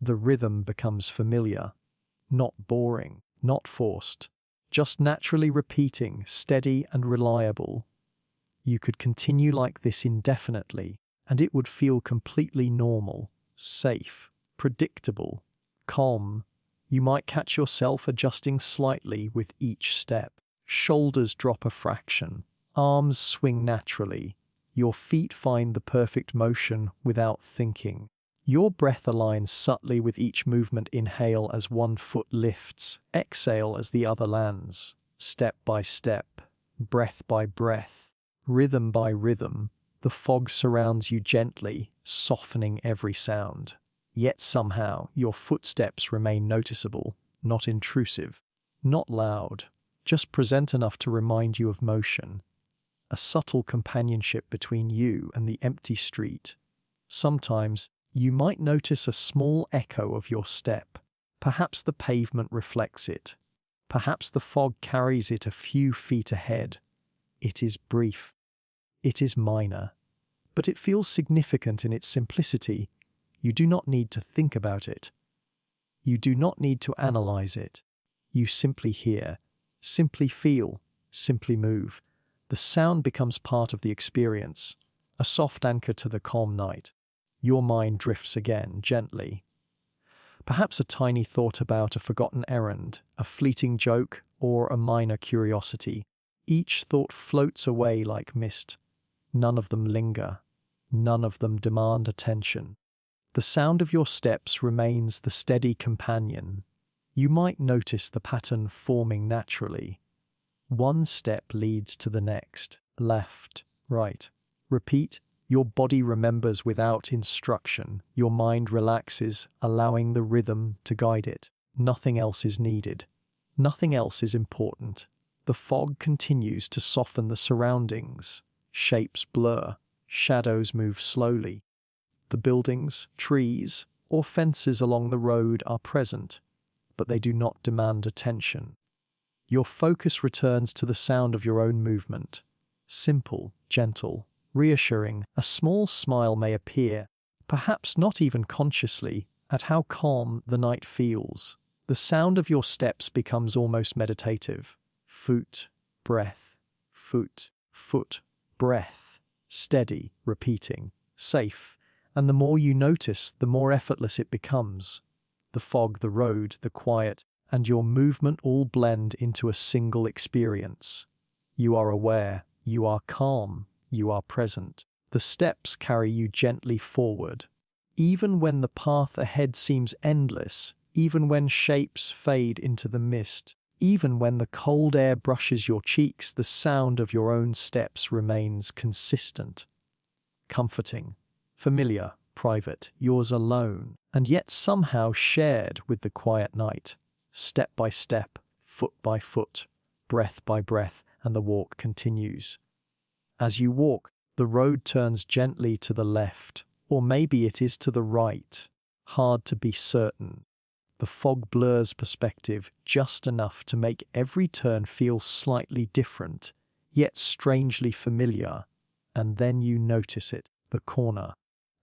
The rhythm becomes familiar, not boring, not forced. Just naturally repeating, steady and reliable. You could continue like this indefinitely, and it would feel completely normal, safe, predictable, calm. You might catch yourself adjusting slightly with each step. Shoulders drop a fraction, arms swing naturally. Your feet find the perfect motion without thinking. Your breath aligns subtly with each movement. Inhale as one foot lifts, exhale as the other lands. Step by step, breath by breath, rhythm by rhythm, the fog surrounds you gently, softening every sound. Yet somehow your footsteps remain noticeable, not intrusive, not loud, just present enough to remind you of motion. A subtle companionship between you and the empty street. Sometimes you might notice a small echo of your step. Perhaps the pavement reflects it. Perhaps the fog carries it a few feet ahead. It is brief. It is minor. But it feels significant in its simplicity. You do not need to think about it. You do not need to analyze it. You simply hear, simply feel, simply move. The sound becomes part of the experience, a soft anchor to the calm night. Your mind drifts again, gently. Perhaps a tiny thought about a forgotten errand, a fleeting joke, or a minor curiosity. Each thought floats away like mist. None of them linger. None of them demand attention. The sound of your steps remains the steady companion. You might notice the pattern forming naturally. One step leads to the next. Left, right. Repeat. Your body remembers without instruction. Your mind relaxes, allowing the rhythm to guide it. Nothing else is needed. Nothing else is important. The fog continues to soften the surroundings. Shapes blur. Shadows move slowly. The buildings, trees, or fences along the road are present, but they do not demand attention. Your focus returns to the sound of your own movement. Simple, gentle, reassuring. A small smile may appear, perhaps not even consciously, at how calm the night feels. The sound of your steps becomes almost meditative. Foot, breath, foot, foot, breath. Steady, repeating, safe. And the more you notice, the more effortless it becomes. The fog, the road, the quiet, and your movement all blend into a single experience. You are aware, you are calm, you are present. The steps carry you gently forward. Even when the path ahead seems endless, even when shapes fade into the mist, even when the cold air brushes your cheeks, the sound of your own steps remains consistent. Comforting, familiar, private, yours alone, and yet somehow shared with the quiet night. Step by step, foot by foot, breath by breath, and the walk continues. As you walk, the road turns gently to the left, or maybe it is to the right. Hard to be certain. The fog blurs perspective just enough to make every turn feel slightly different, yet strangely familiar. And then you notice it, the corner.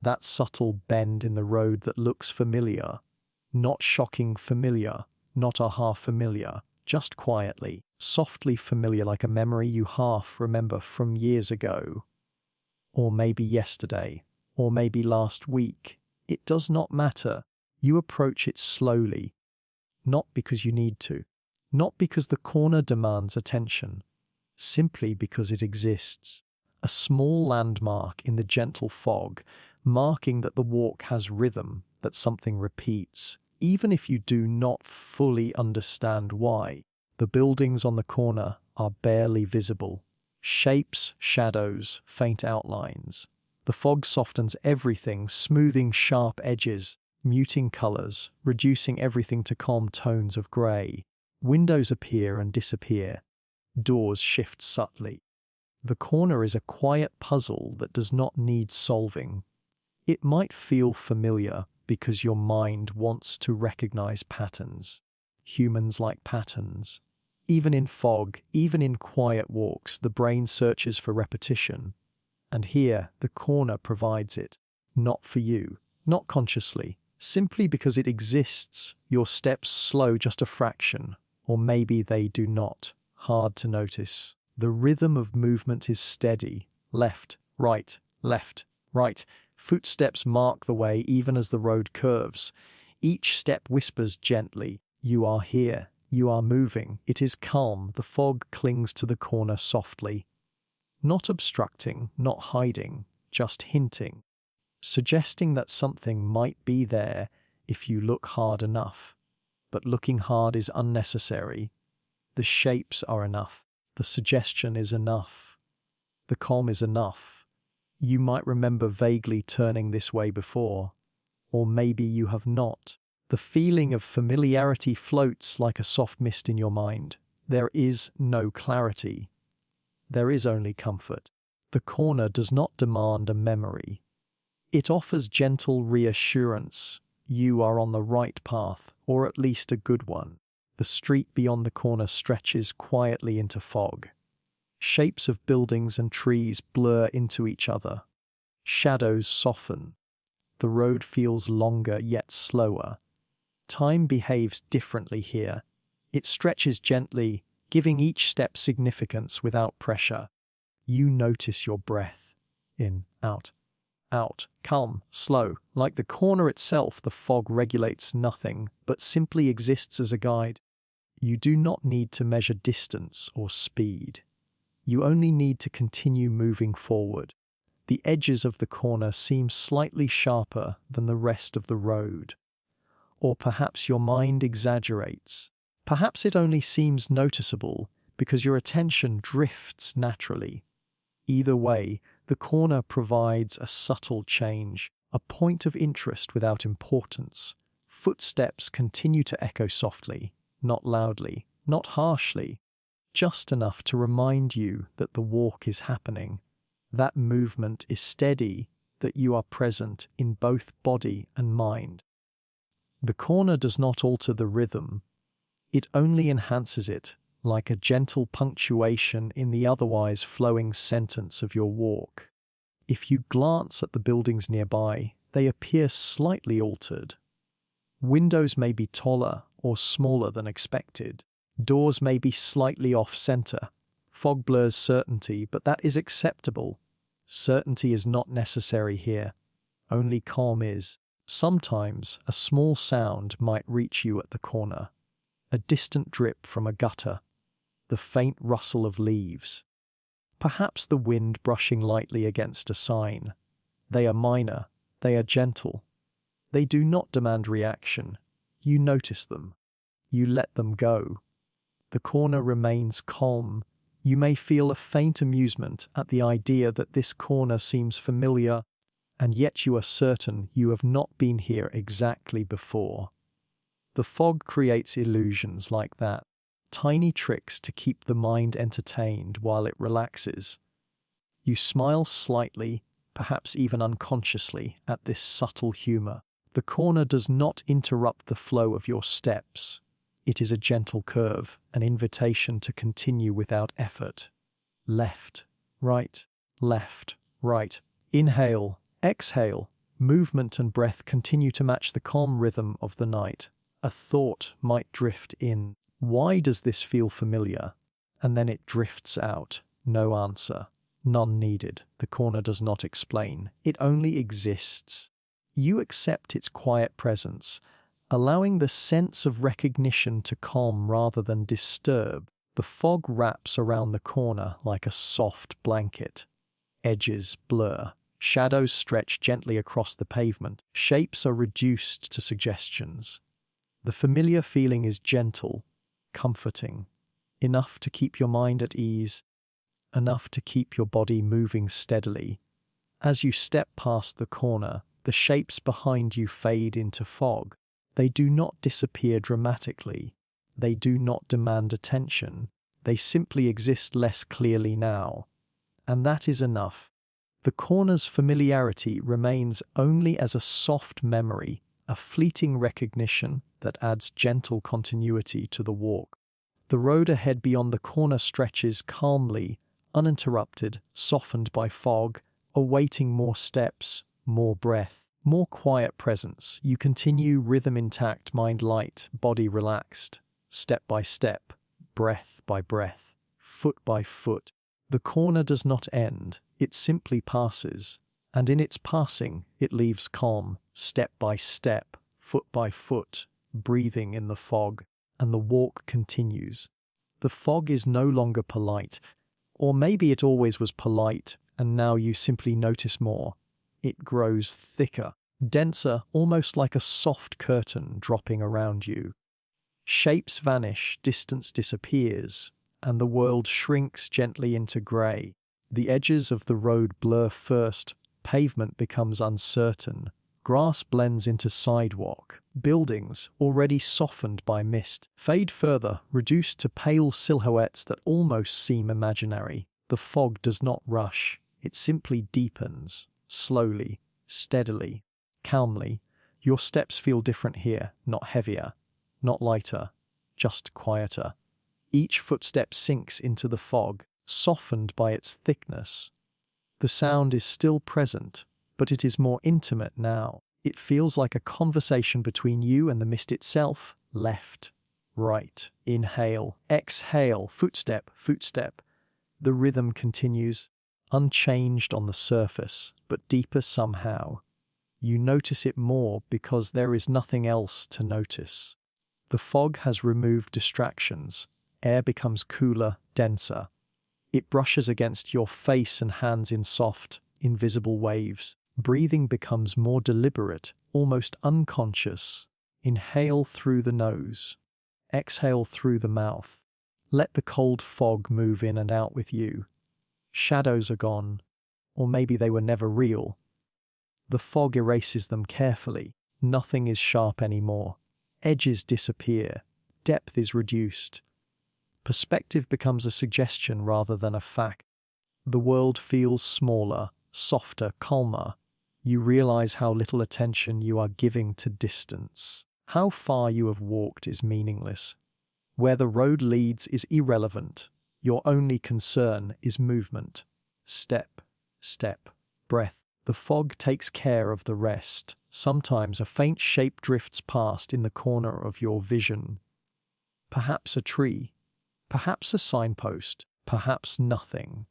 That subtle bend in the road that looks familiar. Not shocking familiar, not aha familiar, just quietly, softly familiar, like a memory you half remember from years ago. Or maybe yesterday, or maybe last week. It does not matter. You approach it slowly. Not because you need to. Not because the corner demands attention. Simply because it exists. A small landmark in the gentle fog, marking that the walk has rhythm, that something repeats, even if you do not fully understand why. The buildings on the corner are barely visible. Shapes, shadows, faint outlines. The fog softens everything, smoothing sharp edges, muting colors, reducing everything to calm tones of grey. Windows appear and disappear. Doors shift subtly. The corner is a quiet puzzle that does not need solving. It might feel familiar because your mind wants to recognize patterns. Humans like patterns. Even in fog, even in quiet walks, the brain searches for repetition. And here, the corner provides it. Not for you, not consciously, simply because it exists. Your steps slow just a fraction, or maybe they do not. Hard to notice. The rhythm of movement is steady. Left, right, left, right. Footsteps mark the way even as the road curves. Each step whispers gently, "You are here, you are moving." It is calm. The fog clings to the corner softly. Not obstructing, not hiding, just hinting. Suggesting that something might be there if you look hard enough. But looking hard is unnecessary. The shapes are enough. The suggestion is enough. The calm is enough. You might remember vaguely turning this way before, or maybe you have not. The feeling of familiarity floats like a soft mist in your mind. There is no clarity. There is only comfort. The corner does not demand a memory. It offers gentle reassurance. You are on the right path, or at least a good one. The street beyond the corner stretches quietly into fog. Shapes of buildings and trees blur into each other. Shadows soften. The road feels longer yet slower. Time behaves differently here. It stretches gently, giving each step significance without pressure. You notice your breath. In, out, calm, slow. Like the corner itself, the fog regulates nothing, but simply exists as a guide. You do not need to measure distance or speed. You only need to continue moving forward. The edges of the corner seem slightly sharper than the rest of the road. Or perhaps your mind exaggerates. Perhaps it only seems noticeable because your attention drifts naturally. Either way, the corner provides a subtle change, a point of interest without importance. Footsteps continue to echo softly, not loudly, not harshly, just enough to remind you that the walk is happening. That movement is steady, that you are present in both body and mind. The corner does not alter the rhythm, it only enhances it, like a gentle punctuation in the otherwise flowing sentence of your walk. If you glance at the buildings nearby, they appear slightly altered. Windows may be taller or smaller than expected. Doors may be slightly off-center. Fog blurs certainty, but that is acceptable. Certainty is not necessary here. Only calm is. Sometimes a small sound might reach you at the corner. A distant drip from a gutter. The faint rustle of leaves. Perhaps the wind brushing lightly against a sign. They are minor. They are gentle. They do not demand reaction. You notice them. You let them go. The corner remains calm. You may feel a faint amusement at the idea that this corner seems familiar, and yet you are certain you have not been here exactly before. The fog creates illusions like that, tiny tricks to keep the mind entertained while it relaxes. You smile slightly, perhaps even unconsciously, at this subtle humor. The corner does not interrupt the flow of your steps. It is a gentle curve, an invitation to continue without effort. Left, right, left, right. Inhale, exhale. Movement and breath continue to match the calm rhythm of the night. A thought might drift in. Why does this feel familiar? And then it drifts out. No answer. None needed. The corner does not explain. It only exists. You accept its quiet presence, allowing the sense of recognition to calm rather than disturb. The fog wraps around the corner like a soft blanket. Edges blur. Shadows stretch gently across the pavement. Shapes are reduced to suggestions. The familiar feeling is gentle, comforting, enough to keep your mind at ease, enough to keep your body moving steadily. As you step past the corner, the shapes behind you fade into fog. They do not disappear dramatically. They do not demand attention. They simply exist less clearly now. And that is enough. The corner's familiarity remains only as a soft memory, a fleeting recognition that adds gentle continuity to the walk. The road ahead beyond the corner stretches calmly, uninterrupted, softened by fog, awaiting more steps, more breath, more quiet presence. You continue, rhythm intact, mind light, body relaxed, step by step, breath by breath, foot by foot. The corner does not end, it simply passes, and in its passing, it leaves calm, step by step, foot by foot, breathing in the fog, and the walk continues. The fog is no longer polite, or maybe it always was polite, and now you simply notice more. It grows thicker, denser, almost like a soft curtain dropping around you. Shapes vanish, distance disappears, and the world shrinks gently into grey. The edges of the road blur first, pavement becomes uncertain, grass blends into sidewalk, buildings, already softened by mist, fade further, reduced to pale silhouettes that almost seem imaginary. The fog does not rush, it simply deepens, slowly, steadily, calmly. Your steps feel different here, not heavier, not lighter, just quieter. Each footstep sinks into the fog, softened by its thickness. The sound is still present, but it is more intimate now. It feels like a conversation between you and the mist itself. Left, right, inhale, exhale, footstep, footstep. The rhythm continues, unchanged on the surface, but deeper somehow. You notice it more because there is nothing else to notice. The fog has removed distractions. Air becomes cooler, denser. It brushes against your face and hands in soft, invisible waves. Breathing becomes more deliberate, almost unconscious. Inhale through the nose. Exhale through the mouth. Let the cold fog move in and out with you. Shadows are gone, or maybe they were never real. The fog erases them carefully. Nothing is sharp anymore. Edges disappear. Depth is reduced. Perspective becomes a suggestion rather than a fact. The world feels smaller, softer, calmer. You realize how little attention you are giving to distance. How far you have walked is meaningless. Where the road leads is irrelevant. Your only concern is movement. Step, step, breath. The fog takes care of the rest. Sometimes a faint shape drifts past in the corner of your vision. Perhaps a tree, perhaps a signpost, perhaps nothing.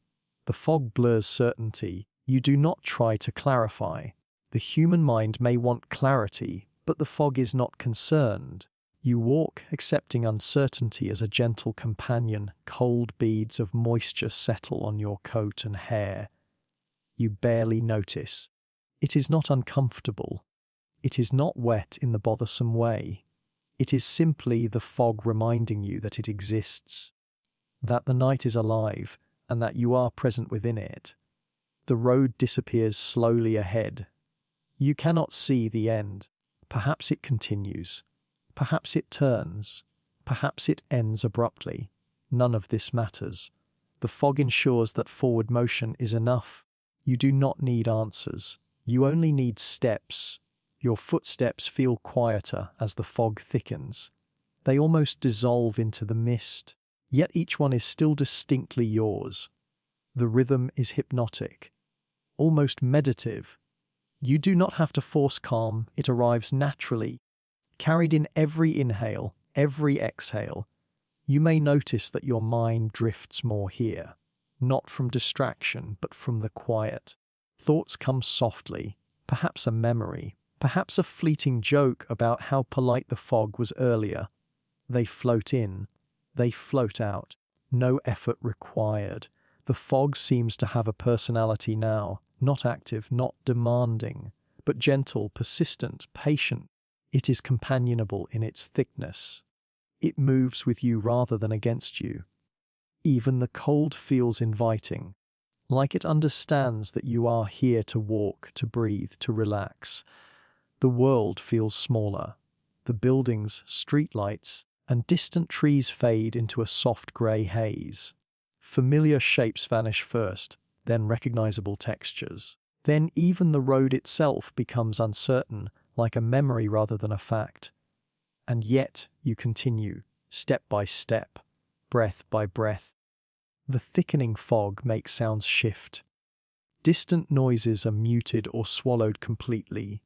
The fog blurs certainty. You do not try to clarify. The human mind may want clarity, but the fog is not concerned. You walk, accepting uncertainty as a gentle companion. Cold beads of moisture settle on your coat and hair. You barely notice. It is not uncomfortable. It is not wet in the bothersome way. It is simply the fog reminding you that it exists, that the night is alive, and that you are present within it. The road disappears slowly ahead. You cannot see the end. Perhaps it continues. Perhaps it turns. Perhaps it ends abruptly. None of this matters. The fog ensures that forward motion is enough. You do not need answers. You only need steps. Your footsteps feel quieter as the fog thickens. They almost dissolve into the mist, yet each one is still distinctly yours. The rhythm is hypnotic, almost meditative. You do not have to force calm, it arrives naturally, carried in every inhale, every exhale. You may notice that your mind drifts more here, not from distraction, but from the quiet. Thoughts come softly, perhaps a memory, perhaps a fleeting joke about how polite the fog was earlier. They float in, they float out, no effort required. The fog seems to have a personality now, not active, not demanding, but gentle, persistent, patient. It is companionable in its thickness. It moves with you rather than against you. Even the cold feels inviting, like it understands that you are here to walk, to breathe, to relax. The world feels smaller. The buildings, streetlights, and distant trees fade into a soft grey haze. Familiar shapes vanish first, then recognizable textures. Then even the road itself becomes uncertain, like a memory rather than a fact. And yet you continue, step by step, breath by breath. The thickening fog makes sounds shift. Distant noises are muted or swallowed completely.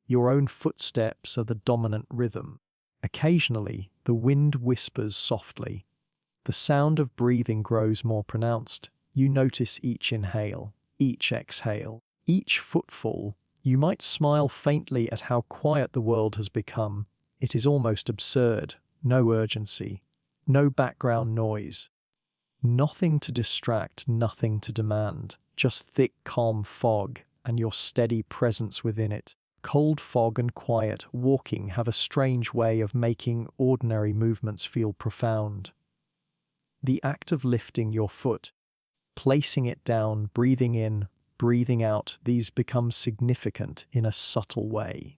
Your own footsteps are the dominant rhythm. Occasionally, the wind whispers softly. The sound of breathing grows more pronounced. You notice each inhale, each exhale, each footfall. You might smile faintly at how quiet the world has become. It is almost absurd. No urgency, no background noise. Nothing to distract, nothing to demand. Just thick, calm fog and your steady presence within it. Cold fog and quiet walking have a strange way of making ordinary movements feel profound. The act of lifting your foot, placing it down, breathing in, breathing out, these become significant in a subtle way.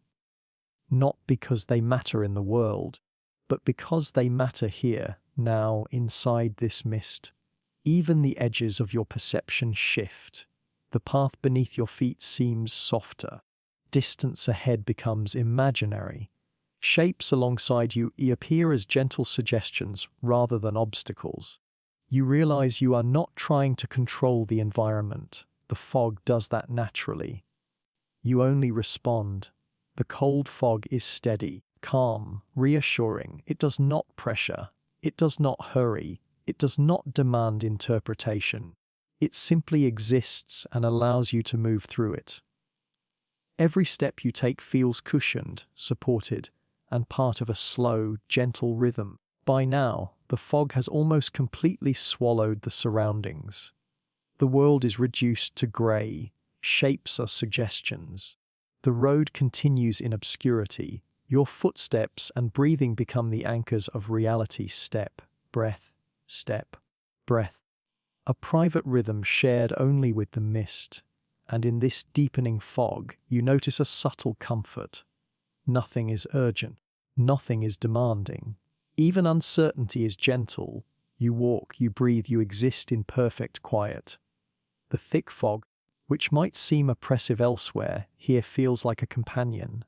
Not because they matter in the world, but because they matter here, now, inside this mist. Even the edges of your perception shift. The path beneath your feet seems softer. Distance ahead becomes imaginary. Shapes alongside you appear as gentle suggestions rather than obstacles. You realize you are not trying to control the environment. The fog does that naturally. You only respond. The cold fog is steady, calm, reassuring. It does not pressure. It does not hurry. It does not demand interpretation. It simply exists and allows you to move through it. Every step you take feels cushioned, supported, and part of a slow, gentle rhythm. By now, the fog has almost completely swallowed the surroundings. The world is reduced to grey, shapes are suggestions. The road continues in obscurity. Your footsteps and breathing become the anchors of reality. Step, breath, step, breath. A private rhythm shared only with the mist, and in this deepening fog, you notice a subtle comfort. Nothing is urgent, nothing is demanding. Even uncertainty is gentle. You walk, you breathe, you exist in perfect quiet. The thick fog, which might seem oppressive elsewhere, here feels like a companion.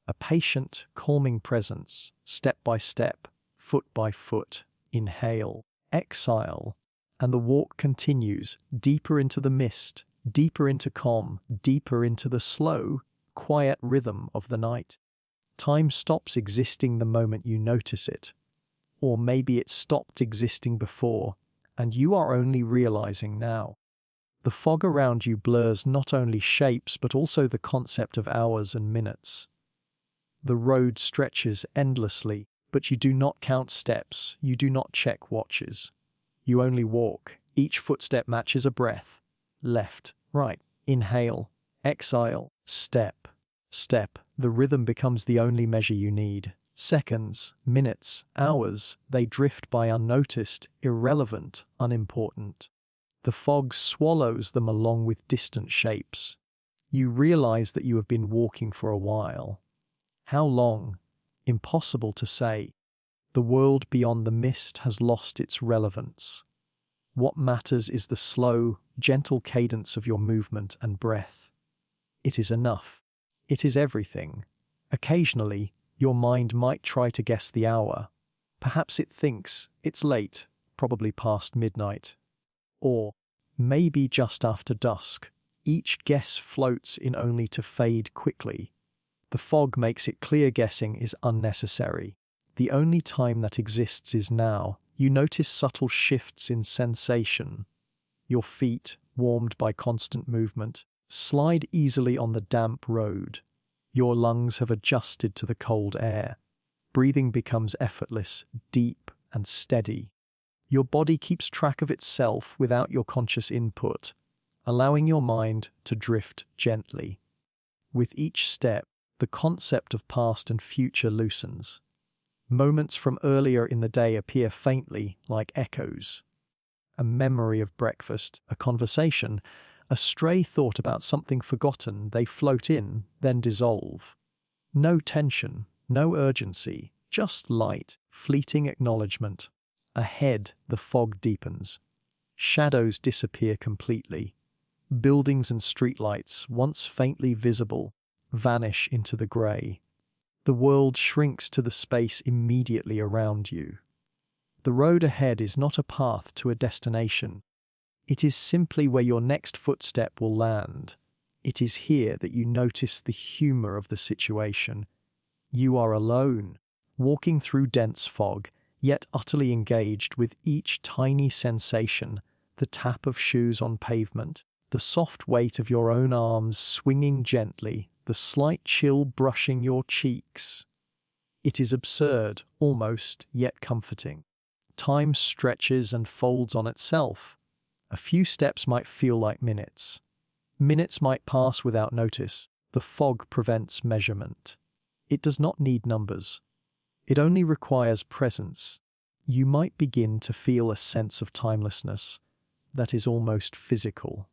A patient, calming presence, step by step, foot by foot. Inhale, exhale, and the walk continues, deeper into the mist, deeper into calm, deeper into the slow, quiet rhythm of the night. Time stops existing the moment you notice it. Or maybe it stopped existing before, and you are only realizing now. The fog around you blurs not only shapes but also the concept of hours and minutes. The road stretches endlessly, but you do not count steps, you do not check watches. You only walk. Each footstep matches a breath. Left, right, inhale, exhale, step, step. The rhythm becomes the only measure you need. Seconds, minutes, hours, they drift by unnoticed, irrelevant, unimportant. The fog swallows them along with distant shapes. You realize that you have been walking for a while. How long? Impossible to say. The world beyond the mist has lost its relevance. What matters is the slow, gentle cadence of your movement and breath. It is enough. It is everything. Occasionally, your mind might try to guess the hour. Perhaps it thinks it's late, probably past midnight. Or maybe just after dusk. Each guess floats in only to fade quickly. The fog makes it clear guessing is unnecessary. The only time that exists is now. You notice subtle shifts in sensation. Your feet, warmed by constant movement, slide easily on the damp road. Your lungs have adjusted to the cold air. Breathing becomes effortless, deep, and steady. Your body keeps track of itself without your conscious input, allowing your mind to drift gently. With each step, the concept of past and future loosens. Moments from earlier in the day appear faintly, like echoes. A memory of breakfast, a conversation, a stray thought about something forgotten, they float in, then dissolve. No tension, no urgency, just light, fleeting acknowledgement. Ahead, the fog deepens. Shadows disappear completely. Buildings and streetlights, once faintly visible, vanish into the grey. The world shrinks to the space immediately around you. The road ahead is not a path to a destination. It is simply where your next footstep will land. It is here that you notice the humour of the situation. You are alone, walking through dense fog, yet utterly engaged with each tiny sensation, the tap of shoes on pavement, the soft weight of your own arms swinging gently, the slight chill brushing your cheeks. It is absurd, almost, yet comforting. Time stretches and folds on itself. A few steps might feel like minutes. Minutes might pass without notice. The fog prevents measurement. It does not need numbers. It only requires presence. You might begin to feel a sense of timelessness that is almost physical.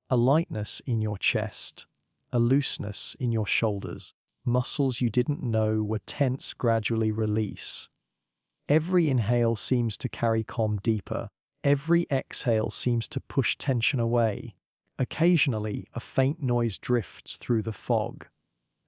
A lightness in your chest, a looseness in your shoulders. Muscles you didn't know were tense gradually release. Every inhale seems to carry calm deeper. Every exhale seems to push tension away. Occasionally, a faint noise drifts through the fog.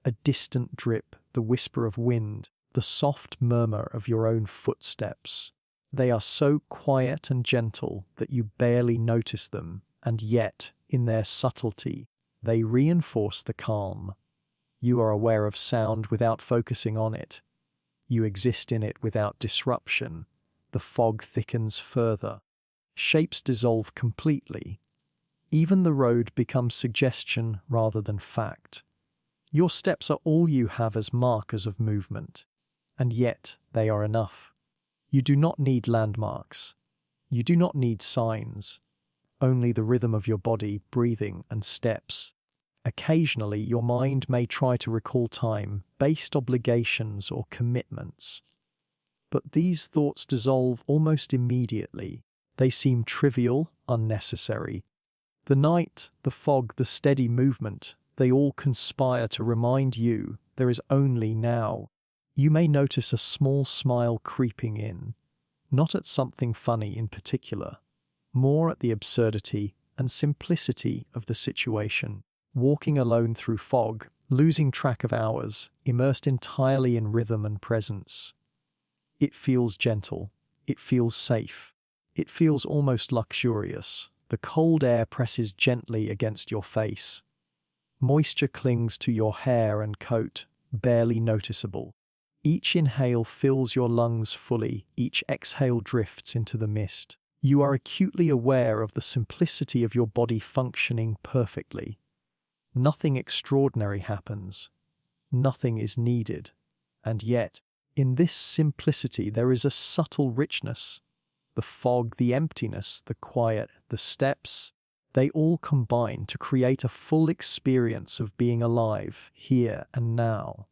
A distant drip, the whisper of wind, the soft murmur of your own footsteps. They are so quiet and gentle that you barely notice them, and yet, in their subtlety, they reinforce the calm. You are aware of sound without focusing on it. You exist in it without disruption. The fog thickens further. Shapes dissolve completely. Even the road becomes suggestion rather than fact. Your steps are all you have as markers of movement. and yet they are enough. You do not need landmarks. You do not need signs. Only the rhythm of your body, breathing, and steps. Occasionally, your mind may try to recall time-based obligations or commitments. But these thoughts dissolve almost immediately. They seem trivial, unnecessary. The night, the fog, the steady movement, they all conspire to remind you there is only now. You may notice a small smile creeping in, not at something funny in particular, more at the absurdity and simplicity of the situation. Walking alone through fog, losing track of hours, immersed entirely in rhythm and presence. It feels gentle. It feels safe. It feels almost luxurious. The cold air presses gently against your face. Moisture clings to your hair and coat, barely noticeable. Each inhale fills your lungs fully. Each exhale drifts into the mist. You are acutely aware of the simplicity of your body functioning perfectly. Nothing extraordinary happens. Nothing is needed. And yet, in this simplicity there is a subtle richness. The fog, the emptiness, the quiet, the steps, they all combine to create a full experience of being alive, here and now.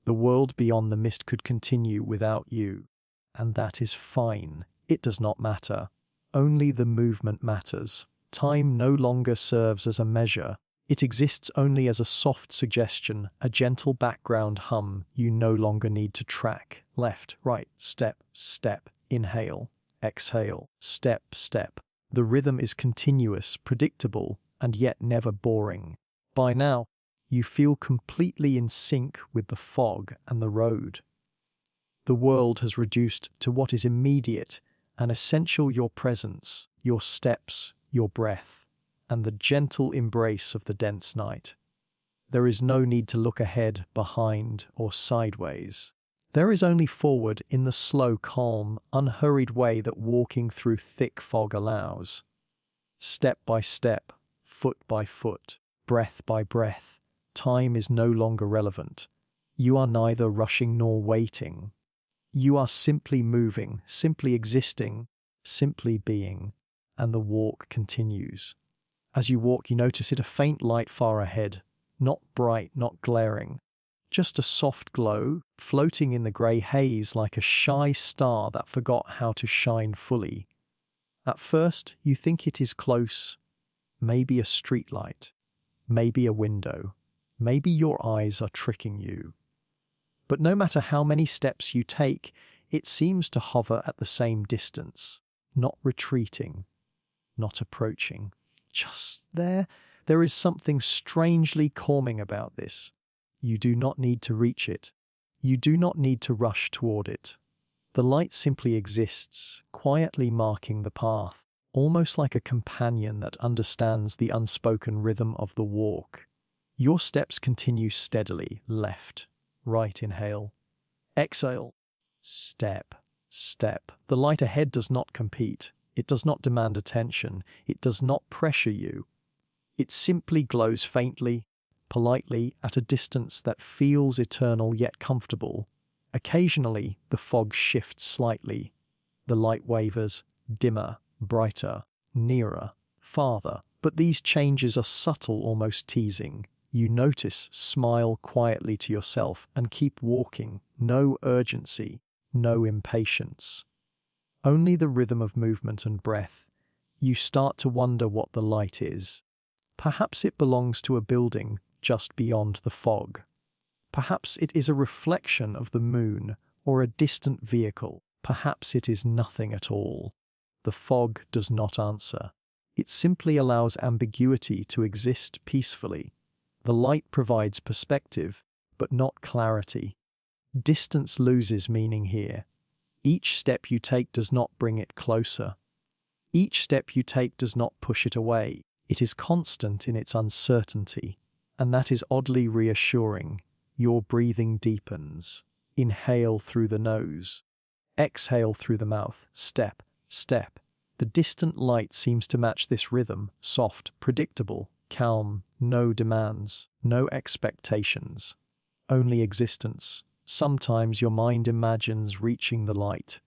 The world beyond the mist could continue without you, and that is fine. It does not matter. Only the movement matters. Time no longer serves as a measure. It exists only as a soft suggestion, a gentle background hum you no longer need to track. Left, right, step, step, inhale, exhale, step, step. The rhythm is continuous, predictable, and yet never boring. By now, you feel completely in sync with the fog and the road. The world has reduced to what is immediate and essential: your presence, your steps, your breath, and the gentle embrace of the dense night. There is no need to look ahead, behind, or sideways. There is only forward in the slow, calm, unhurried way that walking through thick fog allows. Step by step, foot by foot, breath by breath, time is no longer relevant. You are neither rushing nor waiting. You are simply moving, simply existing, simply being, and the walk continues. As you walk, you notice a faint light far ahead, not bright, not glaring, just a soft glow, floating in the grey haze like a shy star that forgot how to shine fully. At first, you think it is close, maybe a streetlight, maybe a window, maybe your eyes are tricking you. But no matter how many steps you take, it seems to hover at the same distance, not retreating, not approaching. Just there. There is something strangely calming about this. You do not need to reach it. You do not need to rush toward it. The light simply exists, quietly marking the path, almost like a companion that understands the unspoken rhythm of the walk. Your steps continue steadily, left, right, inhale, exhale, step, step. The light ahead does not compete. It does not demand attention. It does not pressure you. It simply glows faintly, politely, at a distance that feels eternal yet comfortable. Occasionally, the fog shifts slightly. The light wavers, dimmer, brighter, nearer, farther. But these changes are subtle, almost teasing. You notice, smile quietly to yourself, and keep walking. No urgency, no impatience. Only the rhythm of movement and breath. You start to wonder what the light is. Perhaps it belongs to a building just beyond the fog. Perhaps it is a reflection of the moon or a distant vehicle. Perhaps it is nothing at all. The fog does not answer. It simply allows ambiguity to exist peacefully. The light provides perspective, but not clarity. Distance loses meaning here. Each step you take does not bring it closer. Each step you take does not push it away. It is constant in its uncertainty, and that is oddly reassuring. Your breathing deepens. Inhale through the nose. Exhale through the mouth. Step, step. The distant light seems to match this rhythm, soft, predictable, calm, no demands, no expectations. Only existence, Sometimes your mind imagines reaching the light.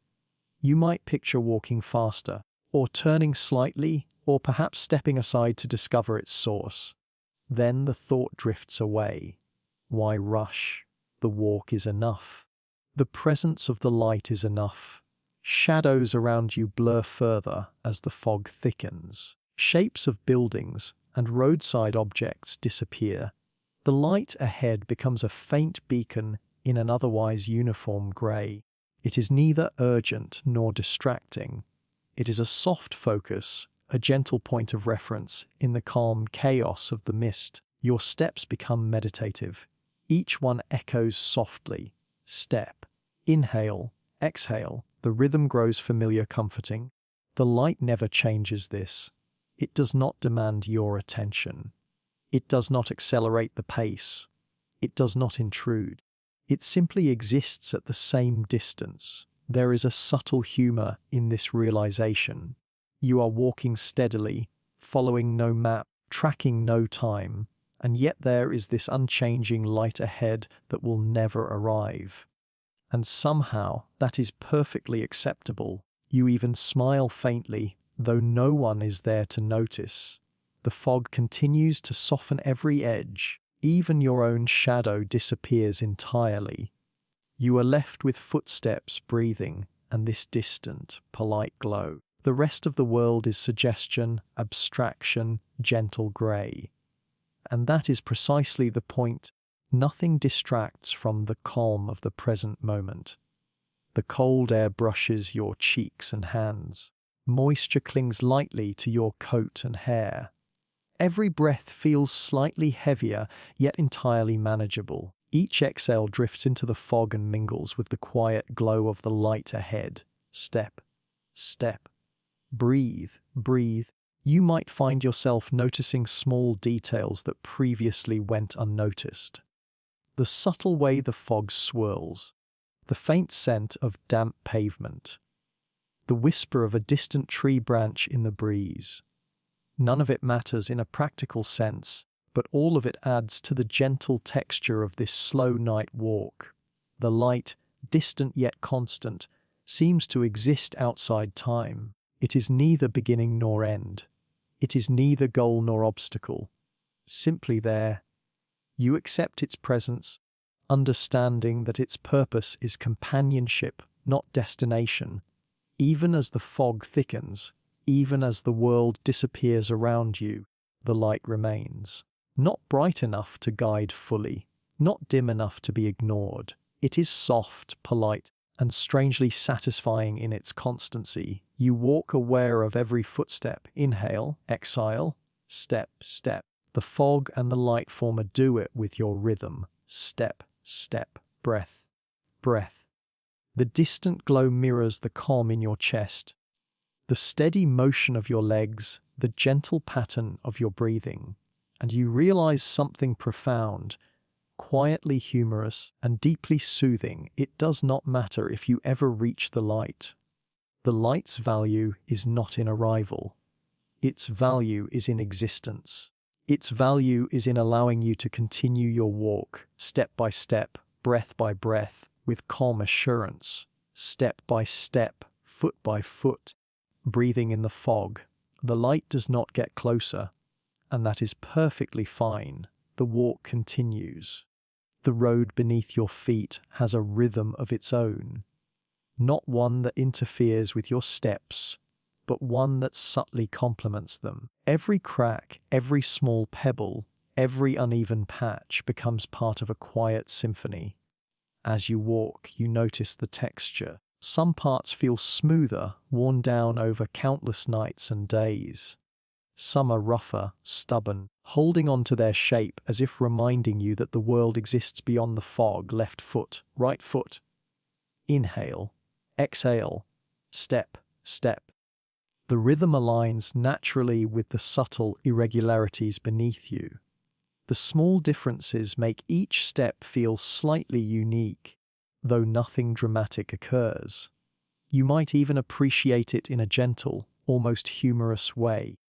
You might picture walking faster, or turning slightly, or perhaps stepping aside to discover its source. Then the thought drifts away. Why rush? The walk is enough. The presence of the light is enough. Shadows around you blur further as the fog thickens. Shapes of buildings and roadside objects disappear. The light ahead becomes a faint beacon in an otherwise uniform grey. It is neither urgent nor distracting. It is a soft focus, a gentle point of reference in the calm chaos of the mist. Your steps become meditative. Each one echoes softly. Step. Inhale. Exhale. The rhythm grows familiar, comforting. The light never changes this. It does not demand your attention. It does not accelerate the pace. It does not intrude. It simply exists at the same distance. There is a subtle humor in this realization. You are walking steadily, following no map, tracking no time, and yet there is this unchanging light ahead that will never arrive. And somehow that is perfectly acceptable. You even smile faintly, though no one is there to notice. The fog continues to soften every edge. Even your own shadow disappears entirely. You are left with footsteps, breathing, and this distant, polite glow. The rest of the world is suggestion, abstraction, gentle grey. And that is precisely the point. Nothing distracts from the calm of the present moment. The cold air brushes your cheeks and hands. Moisture clings lightly to your coat and hair. Every breath feels slightly heavier, yet entirely manageable. Each exhale drifts into the fog and mingles with the quiet glow of the light ahead. Step, step. Breathe, breathe. You might find yourself noticing small details that previously went unnoticed. The subtle way the fog swirls, the faint scent of damp pavement, the whisper of a distant tree branch in the breeze. None of it matters in a practical sense, but all of it adds to the gentle texture of this slow night walk. The light, distant yet constant, seems to exist outside time. It is neither beginning nor end. It is neither goal nor obstacle. Simply there. You accept its presence, understanding that its purpose is companionship, not destination. Even as the fog thickens, even as the world disappears around you, the light remains. Not bright enough to guide fully, not dim enough to be ignored. It is soft, polite, and strangely satisfying in its constancy. You walk aware of every footstep. Inhale, exhale, step, step. The fog and the light form a duet with your rhythm. Step, step, breath, breath. The distant glow mirrors the calm in your chest, the steady motion of your legs, the gentle pattern of your breathing, and you realize something profound, quietly humorous and deeply soothing. It does not matter if you ever reach the light. The light's value is not in arrival. Its value is in existence. Its value is in allowing you to continue your walk, step by step, breath by breath, with calm assurance, step by step, foot by foot, breathing in the fog. The light does not get closer, and that is perfectly fine. The walk continues. The road beneath your feet has a rhythm of its own, not one that interferes with your steps, but one that subtly complements them. Every crack, every small pebble, every uneven patch becomes part of a quiet symphony. As you walk, you notice the texture. Some parts feel smoother, worn down over countless nights and days. Some are rougher, stubborn, holding on to their shape as if reminding you that the world exists beyond the fog. Left foot, right foot. Inhale, exhale, step, step. The rhythm aligns naturally with the subtle irregularities beneath you. The small differences make each step feel slightly unique, though nothing dramatic occurs. You might even appreciate it in a gentle, almost humorous way.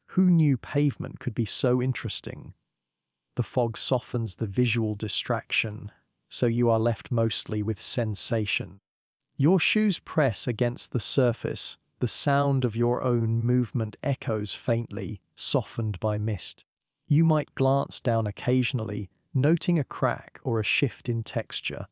Who knew pavement could be so interesting? The fog softens the visual distraction. so you are left mostly with sensation. Your shoes press against the surface, the sound of your own movement echoes faintly, softened by mist. You might glance down occasionally, noting a crack or a shift in texture.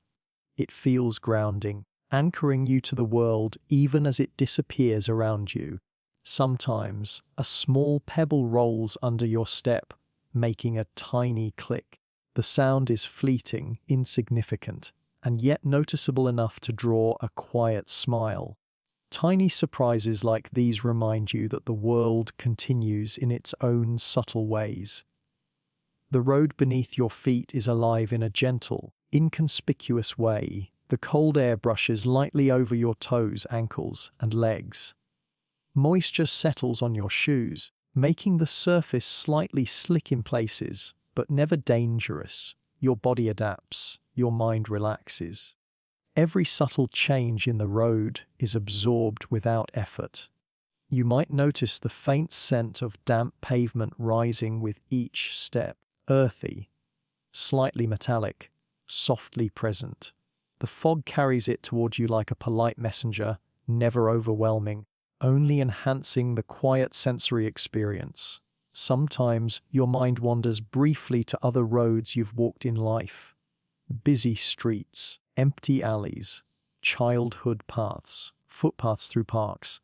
It feels grounding, anchoring you to the world even as it disappears around you. Sometimes, a small pebble rolls under your step, making a tiny click. The sound is fleeting, insignificant, and yet noticeable enough to draw a quiet smile. Tiny surprises like these remind you that the world continues in its own subtle ways. The road beneath your feet is alive in a gentle, inconspicuous way. The cold air brushes lightly over your toes, ankles, and legs. Moisture settles on your shoes, making the surface slightly slick in places, but never dangerous. Your body adapts, your mind relaxes. Every subtle change in the road is absorbed without effort. You might notice the faint scent of damp pavement rising with each step, earthy, slightly metallic, softly present. The fog carries it toward you like a polite messenger, never overwhelming, only enhancing the quiet sensory experience. Sometimes your mind wanders briefly to other roads you've walked in life. Busy streets, empty alleys, childhood paths, footpaths through parks.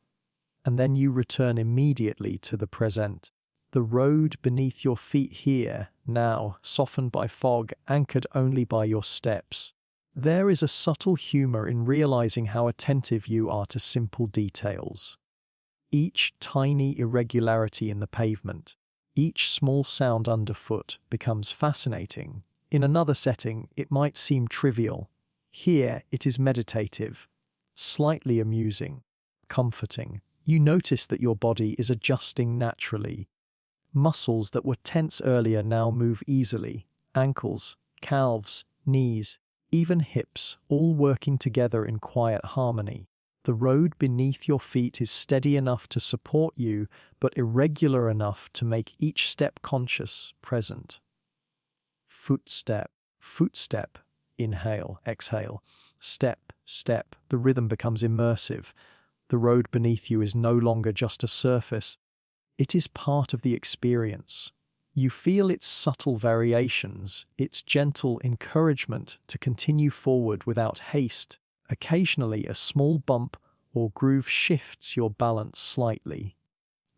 And then you return immediately to the present. The road beneath your feet here, now softened by fog, anchored only by your steps. There is a subtle humor in realizing how attentive you are to simple details. Each tiny irregularity in the pavement, each small sound underfoot becomes fascinating. In another setting, it might seem trivial. Here, it is meditative, slightly amusing, comforting. You notice that your body is adjusting naturally. Muscles that were tense earlier now move easily. Ankles, calves, knees, even hips, all working together in quiet harmony. The road beneath your feet is steady enough to support you, but irregular enough to make each step conscious, present. Footstep, footstep, inhale, exhale, step, step. The rhythm becomes immersive. The road beneath you is no longer just a surface. It is part of the experience. You feel its subtle variations, its gentle encouragement to continue forward without haste. Occasionally, a small bump or groove shifts your balance slightly.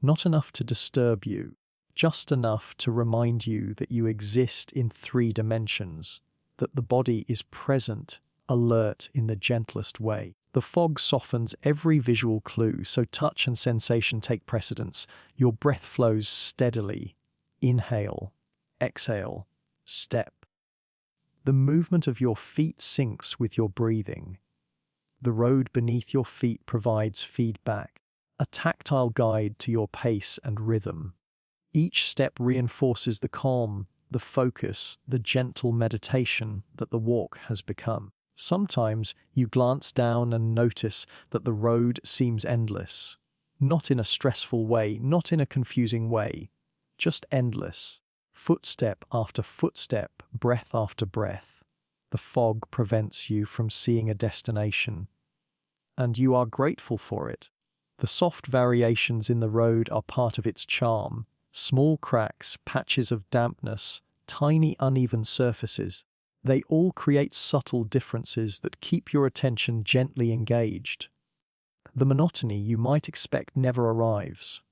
Not enough to disturb you, just enough to remind you that you exist in 3 dimensions, that the body is present, alert in the gentlest way. The fog softens every visual clue, so touch and sensation take precedence. Your breath flows steadily. Inhale, exhale, step. The movement of your feet syncs with your breathing. The road beneath your feet provides feedback, a tactile guide to your pace and rhythm. Each step reinforces the calm, the focus, the gentle meditation that the walk has become. Sometimes you glance down and notice that the road seems endless. Not in a stressful way, not in a confusing way, just endless. Footstep after footstep, breath after breath. The fog prevents you from seeing a destination, and you are grateful for it. The soft variations in the road are part of its charm. Small cracks, patches of dampness, tiny uneven surfaces. They all create subtle differences that keep your attention gently engaged. The monotony you might expect never arrives.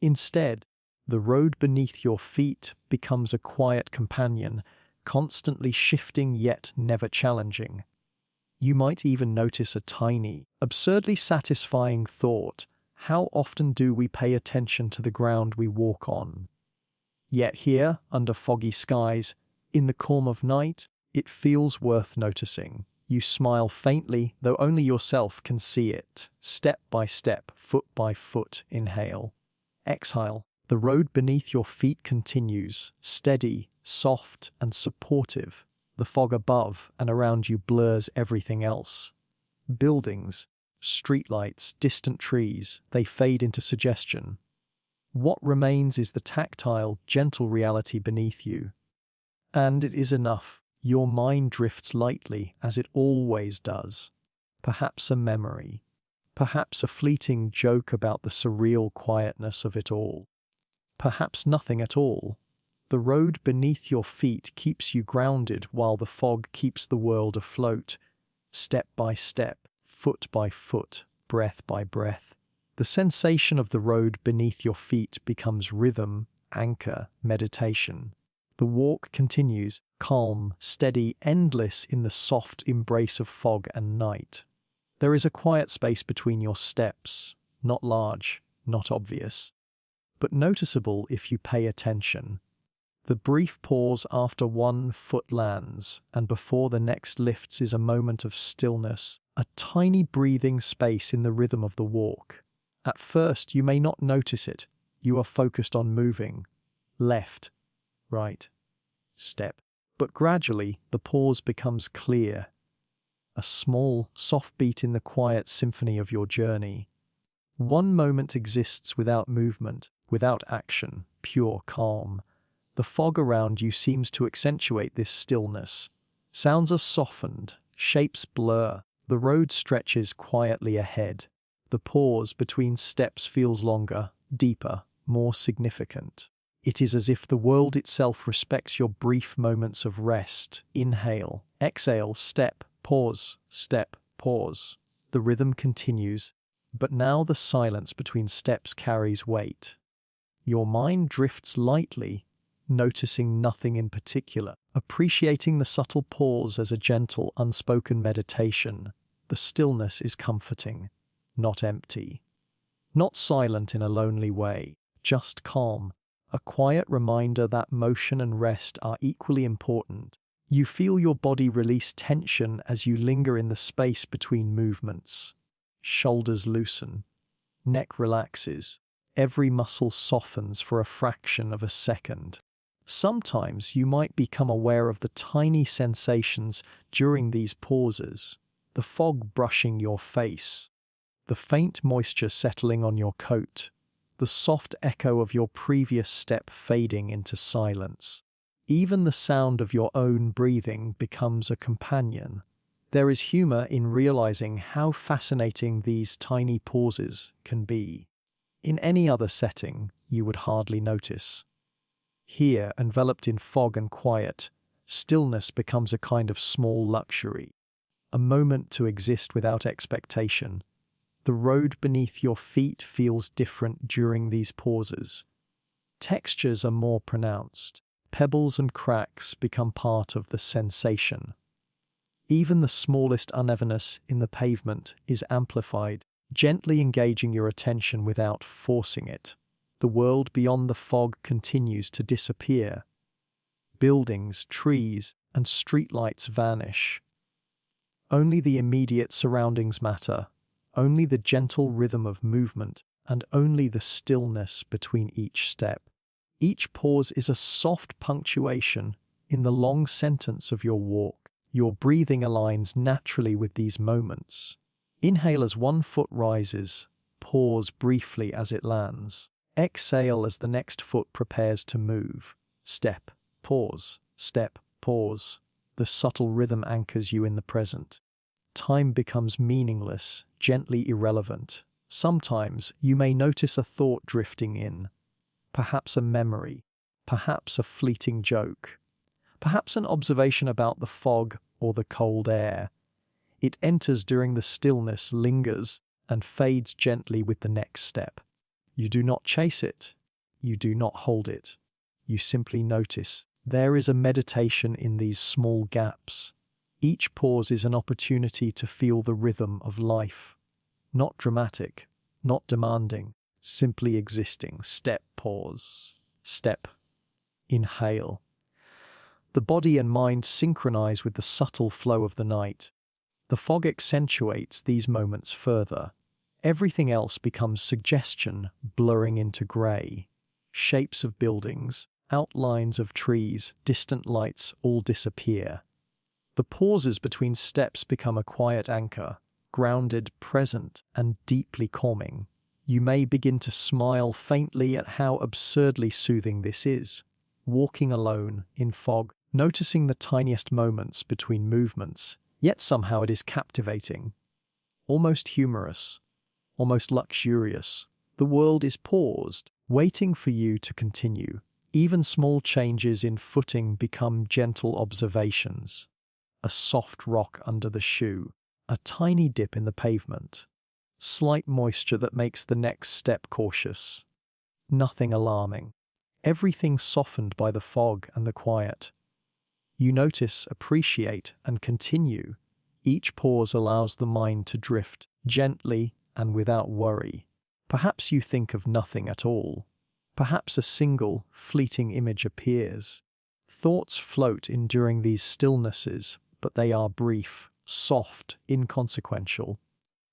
Instead, the road beneath your feet becomes a quiet companion, constantly shifting yet never challenging. You might even notice a tiny, absurdly satisfying thought. How often do we pay attention to the ground we walk on? Yet here, under foggy skies, in the calm of night, it feels worth noticing. You smile faintly, though only yourself can see it. Step by step, foot by foot, inhale. Exhale. The road beneath your feet continues, steady, soft, and supportive. The fog above and around you blurs everything else. Buildings, streetlights, distant trees, they fade into suggestion. What remains is the tactile, gentle reality beneath you. And it is enough. Your mind drifts lightly, as it always does. Perhaps a memory. Perhaps a fleeting joke about the surreal quietness of it all. Perhaps nothing at all. The road beneath your feet keeps you grounded while the fog keeps the world afloat, step by step, foot by foot, breath by breath. The sensation of the road beneath your feet becomes rhythm, anchor, meditation. The walk continues, calm, steady, endless in the soft embrace of fog and night. There is a quiet space between your steps, not large, not obvious, but noticeable if you pay attention. The brief pause after one foot lands and before the next lifts is a moment of stillness, a tiny breathing space in the rhythm of the walk. At first, you may not notice it. You are focused on moving. Left, right, step. But gradually, the pause becomes clear. A small, soft beat in the quiet symphony of your journey. One moment exists without movement, without action, pure calm. The fog around you seems to accentuate this stillness. Sounds are softened, shapes blur, the road stretches quietly ahead. The pause between steps feels longer, deeper, more significant. It is as if the world itself respects your brief moments of rest. Inhale, exhale, step, pause, step, pause. The rhythm continues, but now the silence between steps carries weight. Your mind drifts lightly, noticing nothing in particular, appreciating the subtle pause as a gentle, unspoken meditation. The stillness is comforting, not empty, not silent in a lonely way, just calm, a quiet reminder that motion and rest are equally important. You feel your body release tension as you linger in the space between movements. Shoulders loosen, neck relaxes, every muscle softens for a fraction of a second. Sometimes you might become aware of the tiny sensations during these pauses, the fog brushing your face, the faint moisture settling on your coat, the soft echo of your previous step fading into silence. Even the sound of your own breathing becomes a companion. There is humor in realizing how fascinating these tiny pauses can be. In any other setting, you would hardly notice. Here, enveloped in fog and quiet, stillness becomes a kind of small luxury, a moment to exist without expectation. The road beneath your feet feels different during these pauses. Textures are more pronounced. Pebbles and cracks become part of the sensation. Even the smallest unevenness in the pavement is amplified, gently engaging your attention without forcing it. The world beyond the fog continues to disappear. Buildings, trees, and streetlights vanish. Only the immediate surroundings matter, only the gentle rhythm of movement, and only the stillness between each step. Each pause is a soft punctuation in the long sentence of your walk. Your breathing aligns naturally with these moments. Inhale as one foot rises, pause briefly as it lands. Exhale as the next foot prepares to move. Step, pause, step, pause. The subtle rhythm anchors you in the present. Time becomes meaningless, gently irrelevant. Sometimes you may notice a thought drifting in. Perhaps a memory, perhaps a fleeting joke, perhaps an observation about the fog or the cold air. It enters during the stillness, lingers, and fades gently with the next step. You do not chase it. You do not hold it. You simply notice. There is a meditation in these small gaps. Each pause is an opportunity to feel the rhythm of life. Not dramatic, not demanding, simply existing. Step, pause, step, inhale. The body and mind synchronize with the subtle flow of the night. The fog accentuates these moments further. Everything else becomes suggestion, blurring into grey. Shapes of buildings, outlines of trees, distant lights all disappear. The pauses between steps become a quiet anchor, grounded, present, and deeply calming. You may begin to smile faintly at how absurdly soothing this is. Walking alone, in fog, noticing the tiniest moments between movements, yet somehow it is captivating, almost humorous, almost luxurious. The world is paused, waiting for you to continue. Even small changes in footing become gentle observations. A soft rock under the shoe, a tiny dip in the pavement, slight moisture that makes the next step cautious. Nothing alarming. Everything softened by the fog and the quiet. You notice, appreciate, and continue. Each pause allows the mind to drift gently and without worry. Perhaps you think of nothing at all. Perhaps a single, fleeting image appears. Thoughts float in during these stillnesses, but they are brief, soft, inconsequential.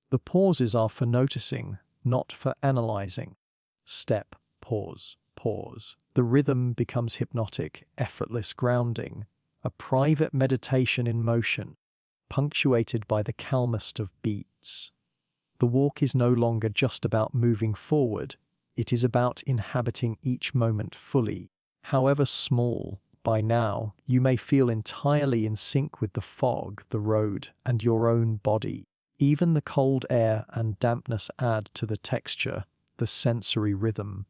The pauses are for noticing, not for analyzing. Step, pause, pause. The rhythm becomes hypnotic, effortless grounding, a private meditation in motion, punctuated by the calmest of beats. The walk is no longer just about moving forward, it is about inhabiting each moment fully, however small. By now, you may feel entirely in sync with the fog, the road, and your own body. Even the cold air and dampness add to the texture, the sensory rhythm.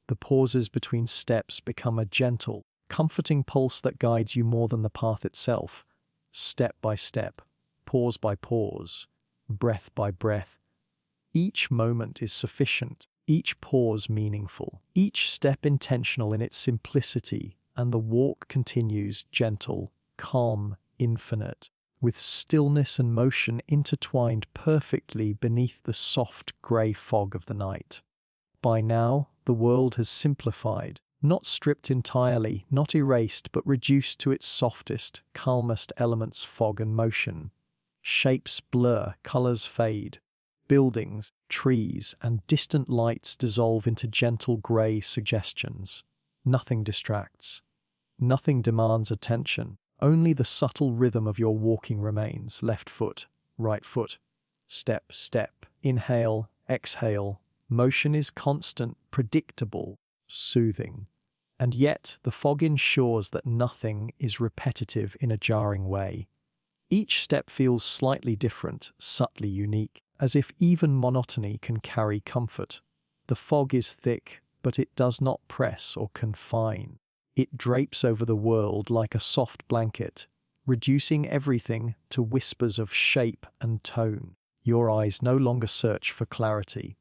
The pauses between steps become a gentle, comforting pulse that guides you more than the path itself. Step by step, pause by pause, breath by breath. Each moment is sufficient, each pause meaningful, each step intentional in its simplicity, and the walk continues gentle, calm, infinite, with stillness and motion intertwined perfectly beneath the soft grey fog of the night. By now, the world has simplified, not stripped entirely, not erased, but reduced to its softest, calmest elements: fog and motion. Shapes blur, colours fade. Buildings, trees, and distant lights dissolve into gentle grey suggestions. Nothing distracts. Nothing demands attention. Only the subtle rhythm of your walking remains. Left foot, right foot. Step, step. Inhale, exhale. Motion is constant, predictable, soothing. And yet, the fog ensures that nothing is repetitive in a jarring way. Each step feels slightly different, subtly unique, as if even monotony can carry comfort. The fog is thick, but it does not press or confine. It drapes over the world like a soft blanket, reducing everything to whispers of shape and tone. Your eyes no longer search for clarity.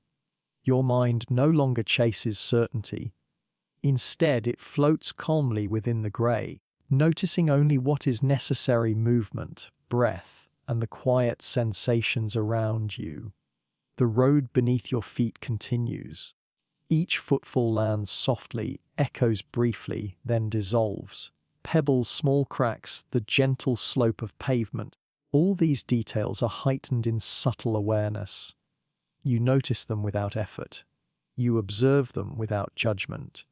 Your mind no longer chases certainty. Instead, it floats calmly within the grey, noticing only what is necessary: movement, breath, and the quiet sensations around you. The road beneath your feet continues. Each footfall lands softly, echoes briefly, then dissolves. Pebbles, small cracks, the gentle slope of pavement, all these details are heightened in subtle awareness. You notice them without effort. You observe them without judgment.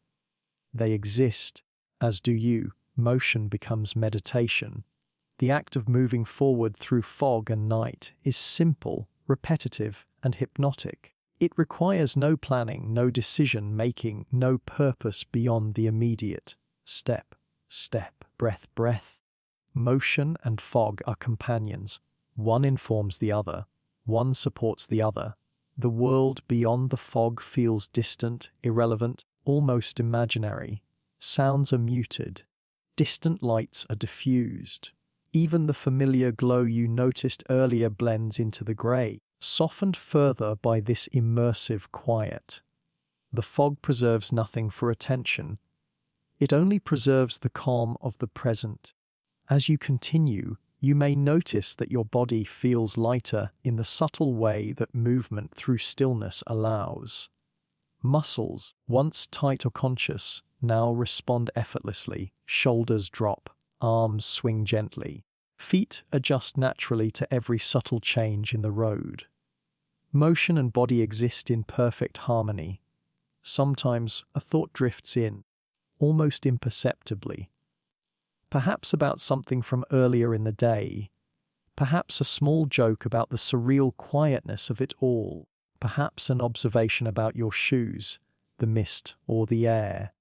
They exist, as do you. Motion becomes meditation. The act of moving forward through fog and night is simple, repetitive, and hypnotic. It requires no planning, no decision-making, no purpose beyond the immediate. Step, step, breath, breath. Motion and fog are companions. One informs the other. One supports the other. The world beyond the fog feels distant, irrelevant, almost imaginary. Sounds are muted. Distant lights are diffused. Even the familiar glow you noticed earlier blends into the grey, softened further by this immersive quiet. The fog preserves nothing for attention. It only preserves the calm of the present. As you continue, you may notice that your body feels lighter in the subtle way that movement through stillness allows. Muscles, once tight or conscious, now respond effortlessly. Shoulders drop, arms swing gently. Feet adjust naturally to every subtle change in the road. Motion and body exist in perfect harmony. Sometimes a thought drifts in, almost imperceptibly. Perhaps about something from earlier in the day. Perhaps a small joke about the surreal quietness of it all. Perhaps an observation about your shoes, the mist, or the air.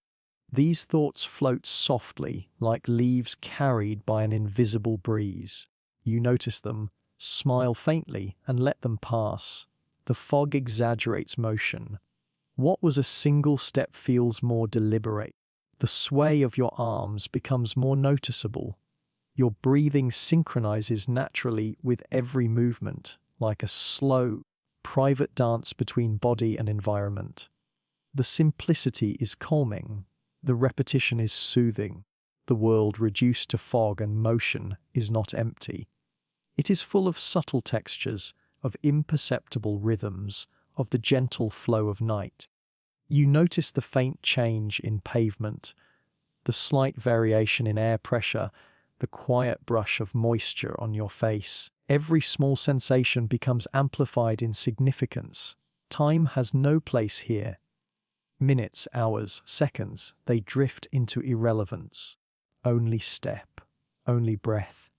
These thoughts float softly, like leaves carried by an invisible breeze. You notice them, smile faintly, and let them pass. The fog exaggerates motion. What was a single step feels more deliberate. The sway of your arms becomes more noticeable. Your breathing synchronizes naturally with every movement, like a slow, private dance between body and environment. The simplicity is calming. The repetition is soothing. The world reduced to fog and motion is not empty. It is full of subtle textures, of imperceptible rhythms, of the gentle flow of night. You notice the faint change in pavement, the slight variation in air pressure, the quiet brush of moisture on your face. Every small sensation becomes amplified in significance. Time has no place here. Minutes, hours, seconds, they drift into irrelevance. Only step, only breath,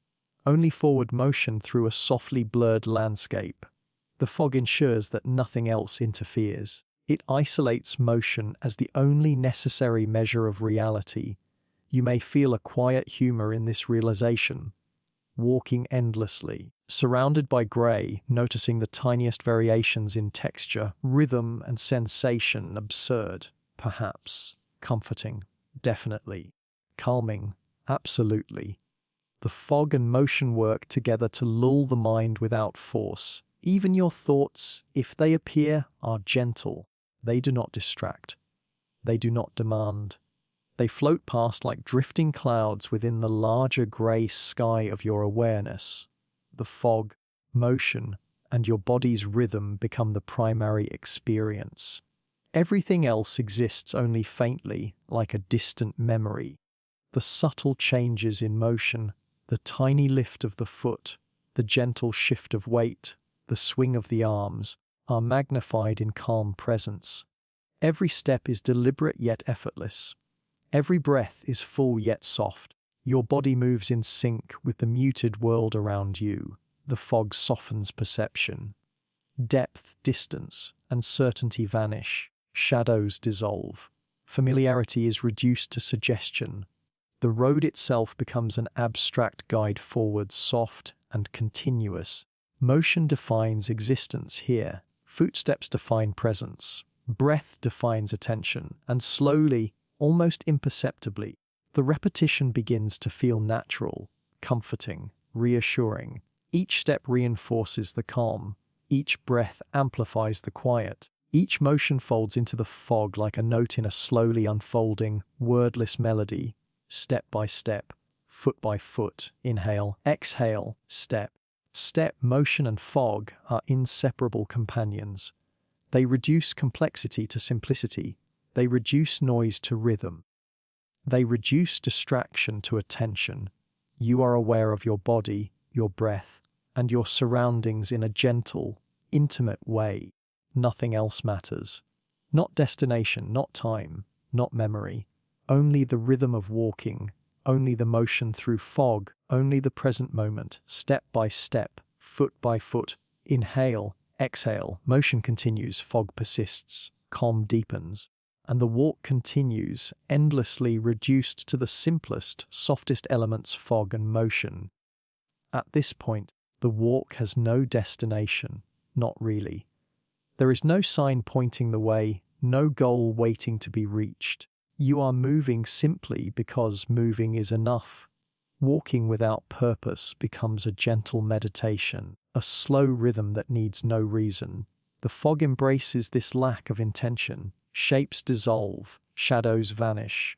only forward motion through a softly blurred landscape. The fog ensures that nothing else interferes. It isolates motion as the only necessary measure of reality. You may feel a quiet humor in this realization. Walking endlessly, surrounded by grey, noticing the tiniest variations in texture, rhythm, and sensation, absurd, perhaps, comforting, definitely, calming, absolutely. The fog and motion work together to lull the mind without force. Even your thoughts, if they appear, are gentle. They do not distract. They do not demand. They float past like drifting clouds within the larger grey sky of your awareness. The fog, motion, and your body's rhythm become the primary experience. Everything else exists only faintly, like a distant memory. The subtle changes in motion, the tiny lift of the foot, the gentle shift of weight, the swing of the arms, are magnified in calm presence. Every step is deliberate yet effortless. Every breath is full yet soft. Your body moves in sync with the muted world around you. The fog softens perception. Depth, distance, and certainty vanish. Shadows dissolve. Familiarity is reduced to suggestion. The road itself becomes an abstract guide forward, soft and continuous. Motion defines existence here. Footsteps define presence. Breath defines attention. And slowly, almost imperceptibly, the repetition begins to feel natural, comforting, reassuring. Each step reinforces the calm. Each breath amplifies the quiet. Each motion folds into the fog like a note in a slowly unfolding, wordless melody. Step by step, foot by foot, inhale, exhale, step. Step, motion, and fog are inseparable companions. They reduce complexity to simplicity. They reduce noise to rhythm. They reduce distraction to attention. You are aware of your body, your breath, and your surroundings in a gentle, intimate way. Nothing else matters. Not destination, not time, not memory. Only the rhythm of walking, only the motion through fog, only the present moment, step by step, foot by foot. Inhale, exhale, motion continues, fog persists, calm deepens. And the walk continues, endlessly reduced to the simplest, softest elements, fog and motion. At this point, the walk has no destination, not really. There is no sign pointing the way, no goal waiting to be reached. You are moving simply because moving is enough. Walking without purpose becomes a gentle meditation, a slow rhythm that needs no reason. The fog embraces this lack of intention. Shapes dissolve, shadows vanish.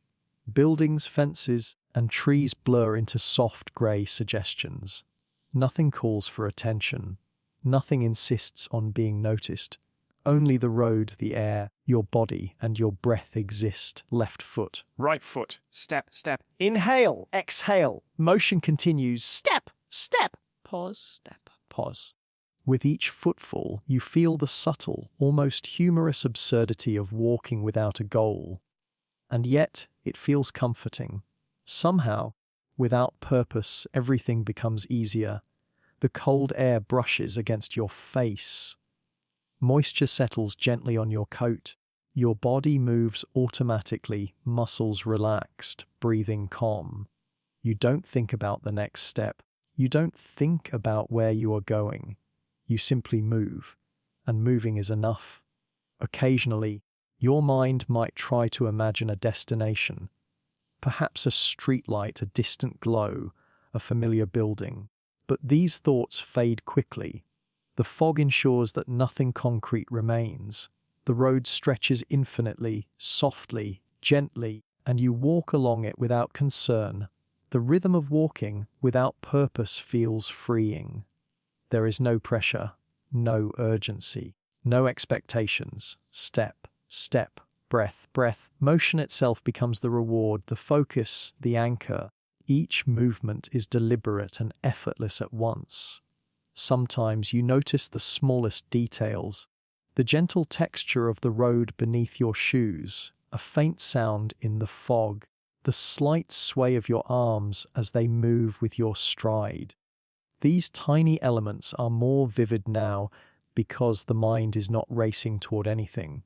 Buildings, fences, and trees blur into soft grey suggestions. Nothing calls for attention. Nothing insists on being noticed. Only the road, the air, your body, and your breath exist. Left foot, right foot, step, step. Inhale, exhale. Motion continues. Step, step. Pause, step, pause. With each footfall, you feel the subtle, almost humorous absurdity of walking without a goal. And yet, it feels comforting. Somehow, without purpose, everything becomes easier. The cold air brushes against your face. Moisture settles gently on your coat. Your body moves automatically, muscles relaxed, breathing calm. You don't think about the next step. You don't think about where you are going. You simply move, and moving is enough. Occasionally, your mind might try to imagine a destination, perhaps a streetlight, a distant glow, a familiar building. But these thoughts fade quickly. The fog ensures that nothing concrete remains. The road stretches infinitely, softly, gently, and you walk along it without concern. The rhythm of walking without purpose feels freeing. There is no pressure, no urgency, no expectations. Step, step, breath, breath. Motion itself becomes the reward, the focus, the anchor. Each movement is deliberate and effortless at once. Sometimes you notice the smallest details, the gentle texture of the road beneath your shoes, a faint sound in the fog, the slight sway of your arms as they move with your stride. These tiny elements are more vivid now because the mind is not racing toward anything.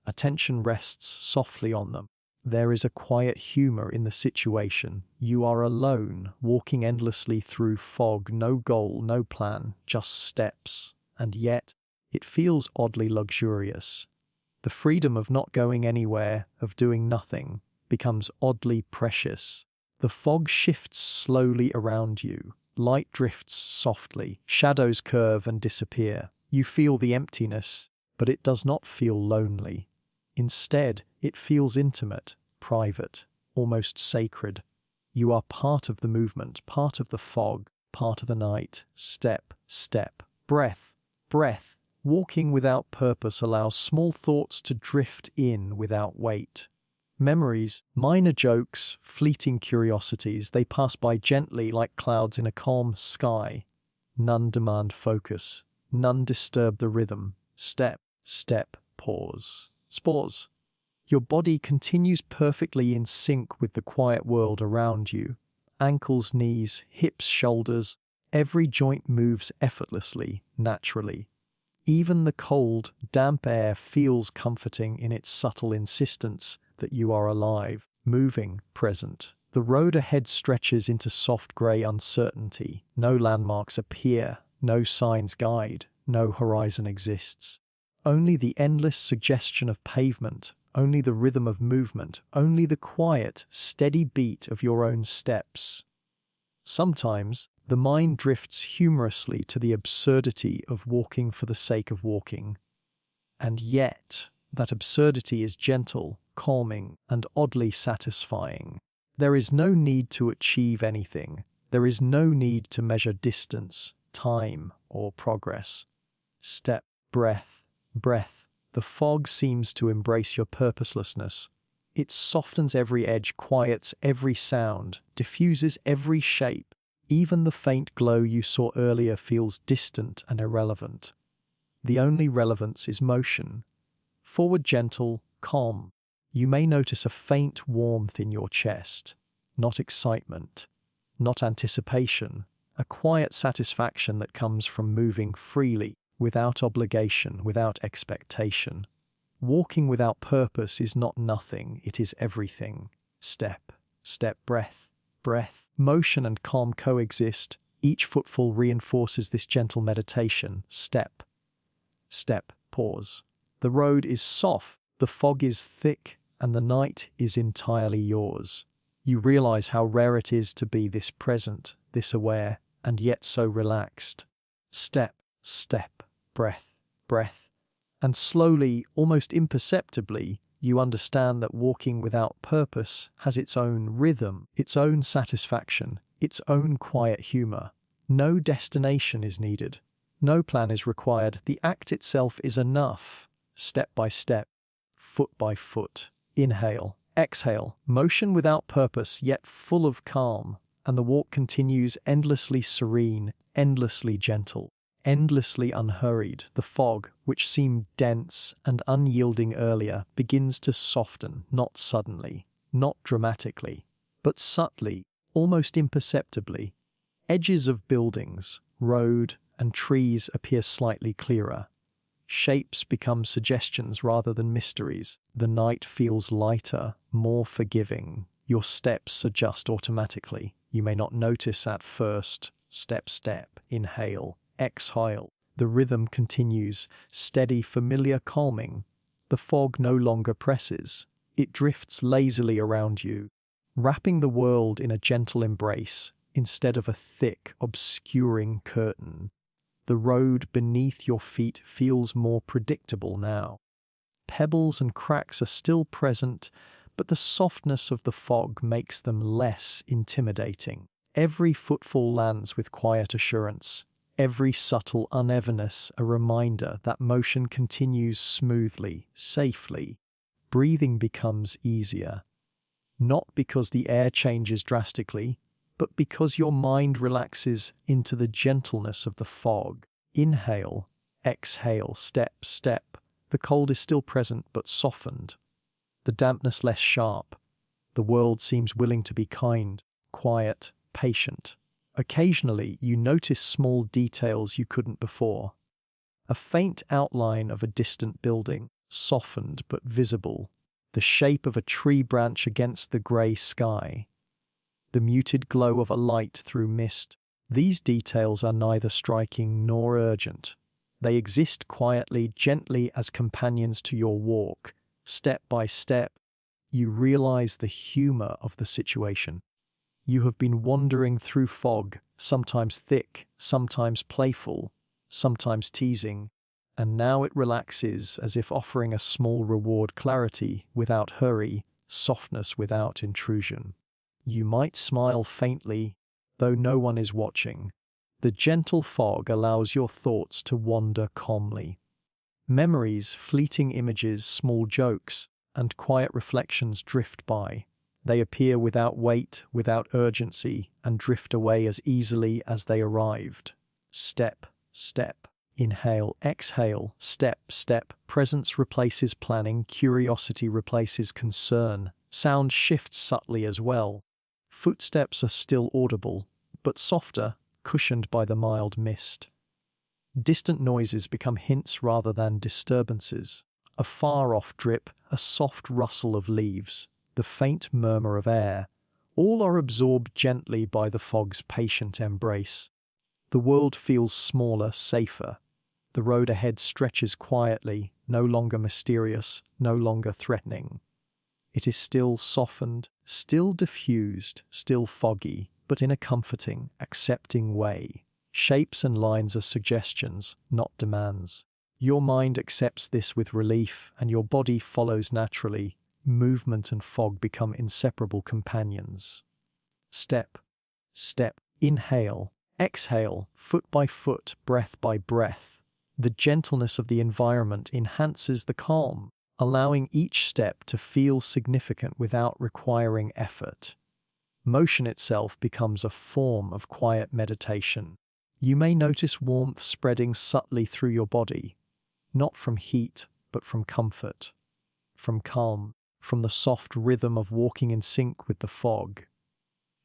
Attention rests softly on them. There is a quiet humor in the situation. You are alone, walking endlessly through fog, no goal, no plan, just steps. And yet, it feels oddly luxurious. The freedom of not going anywhere, of doing nothing, becomes oddly precious. The fog shifts slowly around you. Light drifts softly. Shadows curve and disappear. You feel the emptiness, but it does not feel lonely. Instead, it feels intimate, private, almost sacred. You are part of the movement, part of the fog, part of the night. Step, step, breath, breath. Walking without purpose allows small thoughts to drift in without weight. Memories, minor jokes, fleeting curiosities, they pass by gently like clouds in a calm sky. None demand focus, none disturb the rhythm. Step, step, pause. Pause. Your body continues perfectly in sync with the quiet world around you. Ankles, knees, hips, shoulders, every joint moves effortlessly, naturally. Even the cold, damp air feels comforting in its subtle insistence that you are alive, moving, present. The road ahead stretches into soft grey uncertainty. No landmarks appear, no signs guide, no horizon exists. Only the endless suggestion of pavement, only the rhythm of movement, only the quiet, steady beat of your own steps. Sometimes, the mind drifts humorously to the absurdity of walking for the sake of walking. And yet, that absurdity is gentle, calming, and oddly satisfying. There is no need to achieve anything. There is no need to measure distance, time, or progress. Step, breath, breath. The fog seems to embrace your purposelessness. It softens every edge, quiets every sound, diffuses every shape. Even the faint glow you saw earlier feels distant and irrelevant. The only relevance is motion. Forward, gentle, calm. You may notice a faint warmth in your chest. Not excitement, not anticipation. A quiet satisfaction that comes from moving freely, without obligation, without expectation. Walking without purpose is not nothing, it is everything. Step, step, breath, breath. Motion and calm coexist. Each footfall reinforces this gentle meditation. Step, step, pause. The road is soft, the fog is thick, and the night is entirely yours. You realize how rare it is to be this present, this aware, and yet so relaxed. Step, step, breath, breath. And slowly, almost imperceptibly, you understand that walking without purpose has its own rhythm, its own satisfaction, its own quiet humor. No destination is needed. No plan is required. The act itself is enough. Step by step, foot by foot. Inhale, exhale, motion without purpose, yet full of calm. And the walk continues endlessly serene, endlessly gentle, endlessly unhurried. The fog, which seemed dense and unyielding earlier, begins to soften, not suddenly, not dramatically, but subtly, almost imperceptibly. Edges of buildings, road, and trees appear slightly clearer. Shapes become suggestions rather than mysteries. The night feels lighter, more forgiving. Your steps adjust automatically. You may not notice at first. Step, step, inhale, exhale. The rhythm continues, steady, familiar, calming. The fog no longer presses. It drifts lazily around you, wrapping the world in a gentle embrace instead of a thick, obscuring curtain. The road beneath your feet feels more predictable now. Pebbles and cracks are still present, but the softness of the fog makes them less intimidating. Every footfall lands with quiet assurance. Every subtle unevenness a reminder that motion continues smoothly, safely. Breathing becomes easier. Not because the air changes drastically, but because your mind relaxes into the gentleness of the fog. Inhale, exhale, step, step. The cold is still present but softened. The dampness less sharp. The world seems willing to be kind, quiet, patient. Occasionally, you notice small details you couldn't before. A faint outline of a distant building, softened but visible. The shape of a tree branch against the grey sky. The muted glow of a light through mist. These details are neither striking nor urgent. They exist quietly, gently as companions to your walk. Step by step, you realize the humor of the situation. You have been wandering through fog, sometimes thick, sometimes playful, sometimes teasing, and now it relaxes as if offering a small reward: clarity without hurry, softness without intrusion. You might smile faintly, though no one is watching. The gentle fog allows your thoughts to wander calmly. Memories, fleeting images, small jokes, and quiet reflections drift by. They appear without weight, without urgency, and drift away as easily as they arrived. Step, step, inhale, exhale, step, step. Presence replaces planning, curiosity replaces concern. Sound shifts subtly as well. Footsteps are still audible, but softer, cushioned by the mild mist. Distant noises become hints rather than disturbances. A far-off drip, a soft rustle of leaves, the faint murmur of air, all are absorbed gently by the fog's patient embrace. The world feels smaller, safer. The road ahead stretches quietly, no longer mysterious, no longer threatening. It is still softened, still diffused, still foggy, but in a comforting, accepting way. Shapes and lines are suggestions, not demands. Your mind accepts this with relief, and your body follows naturally. Movement and fog become inseparable companions. Step, step, inhale, exhale, foot by foot, breath by breath. The gentleness of the environment enhances the calm, allowing each step to feel significant without requiring effort. Motion itself becomes a form of quiet meditation. You may notice warmth spreading subtly through your body, not from heat, but from comfort, from calm, from the soft rhythm of walking in sync with the fog.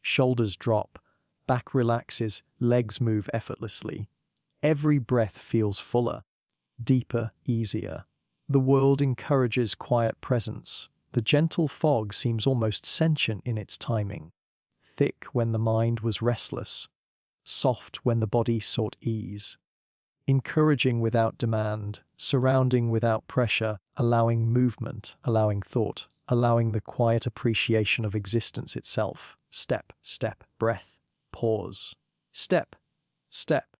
Shoulders drop, back relaxes, legs move effortlessly. Every breath feels fuller, deeper, easier. The world encourages quiet presence. The gentle fog seems almost sentient in its timing. Thick when the mind was restless, soft when the body sought ease. Encouraging without demand, surrounding without pressure, allowing movement, allowing thought, allowing the quiet appreciation of existence itself. Step, step, breath, pause. Step, step.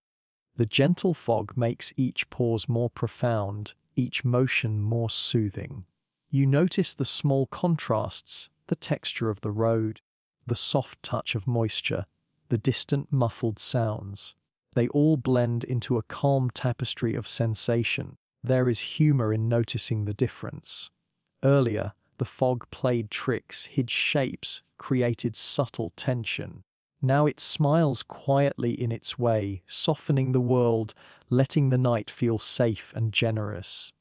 The gentle fog makes each pause more profound, each motion more soothing. You notice the small contrasts, the texture of the road, the soft touch of moisture, the distant muffled sounds. They all blend into a calm tapestry of sensation. There is humor in noticing the difference. Earlier, the fog played tricks, hid shapes, created subtle tension. Now it smiles quietly in its way, softening the world, letting the night feel safe and generous.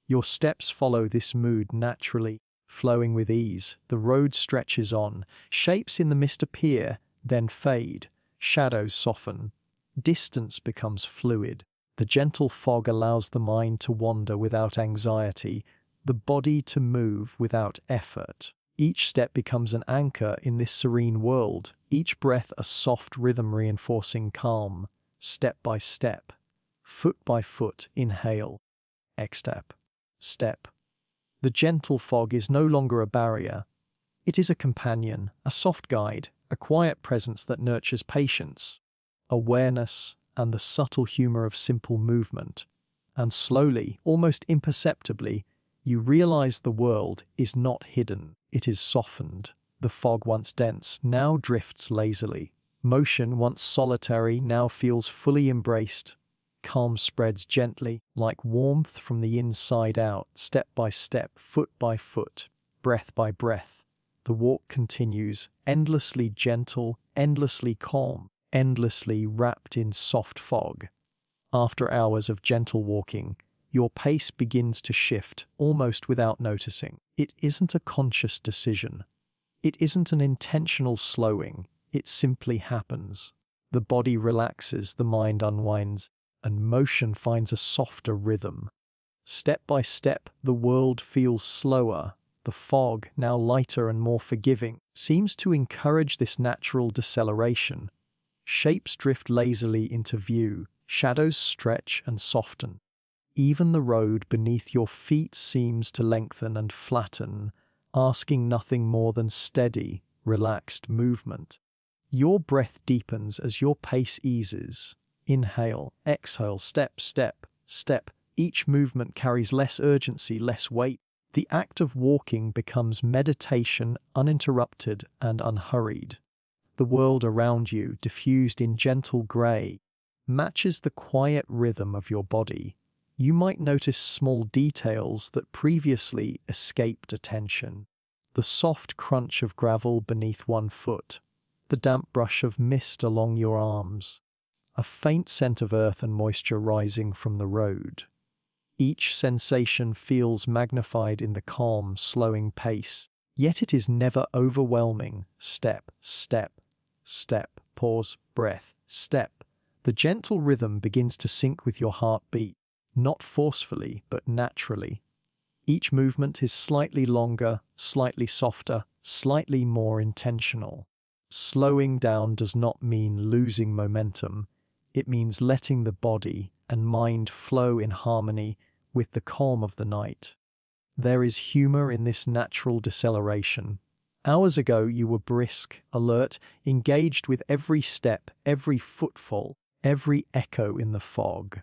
Your steps follow this mood naturally, flowing with ease. The road stretches on, shapes in the mist appear, then fade, shadows soften. Distance becomes fluid. The gentle fog allows the mind to wander without anxiety, the body to move without effort. Each step becomes an anchor in this serene world, each breath a soft rhythm reinforcing calm, step by step, foot by foot, inhale, exhale, step. The gentle fog is no longer a barrier. It is a companion, a soft guide, a quiet presence that nurtures patience, awareness, and the subtle humor of simple movement. And slowly, almost imperceptibly, you realize the world is not hidden, it is softened. The fog once dense now drifts lazily. Motion once solitary now feels fully embraced. Calm spreads gently, like warmth from the inside out, step by step, foot by foot, breath by breath. The walk continues, endlessly gentle, endlessly calm, endlessly wrapped in soft fog. After hours of gentle walking, your pace begins to shift, almost without noticing. It isn't a conscious decision. It isn't an intentional slowing. It simply happens. The body relaxes, the mind unwinds, and motion finds a softer rhythm. Step by step, the world feels slower. The fog, now lighter and more forgiving, seems to encourage this natural deceleration. Shapes drift lazily into view, shadows stretch and soften. Even the road beneath your feet seems to lengthen and flatten, asking nothing more than steady, relaxed movement. Your breath deepens as your pace eases. Inhale, exhale, step, step, step. Each movement carries less urgency, less weight. The act of walking becomes meditation, uninterrupted and unhurried. The world around you, diffused in gentle grey, matches the quiet rhythm of your body. You might notice small details that previously escaped attention. The soft crunch of gravel beneath one foot, the damp brush of mist along your arms, a faint scent of earth and moisture rising from the road. Each sensation feels magnified in the calm, slowing pace, yet it is never overwhelming. Step, step, step, pause, breath, step. The gentle rhythm begins to sync with your heartbeat, not forcefully, but naturally. Each movement is slightly longer, slightly softer, slightly more intentional. Slowing down does not mean losing momentum. It means letting the body and mind flow in harmony with the calm of the night. There is humor in this natural deceleration. Hours ago you were brisk, alert, engaged with every step, every footfall, every echo in the fog.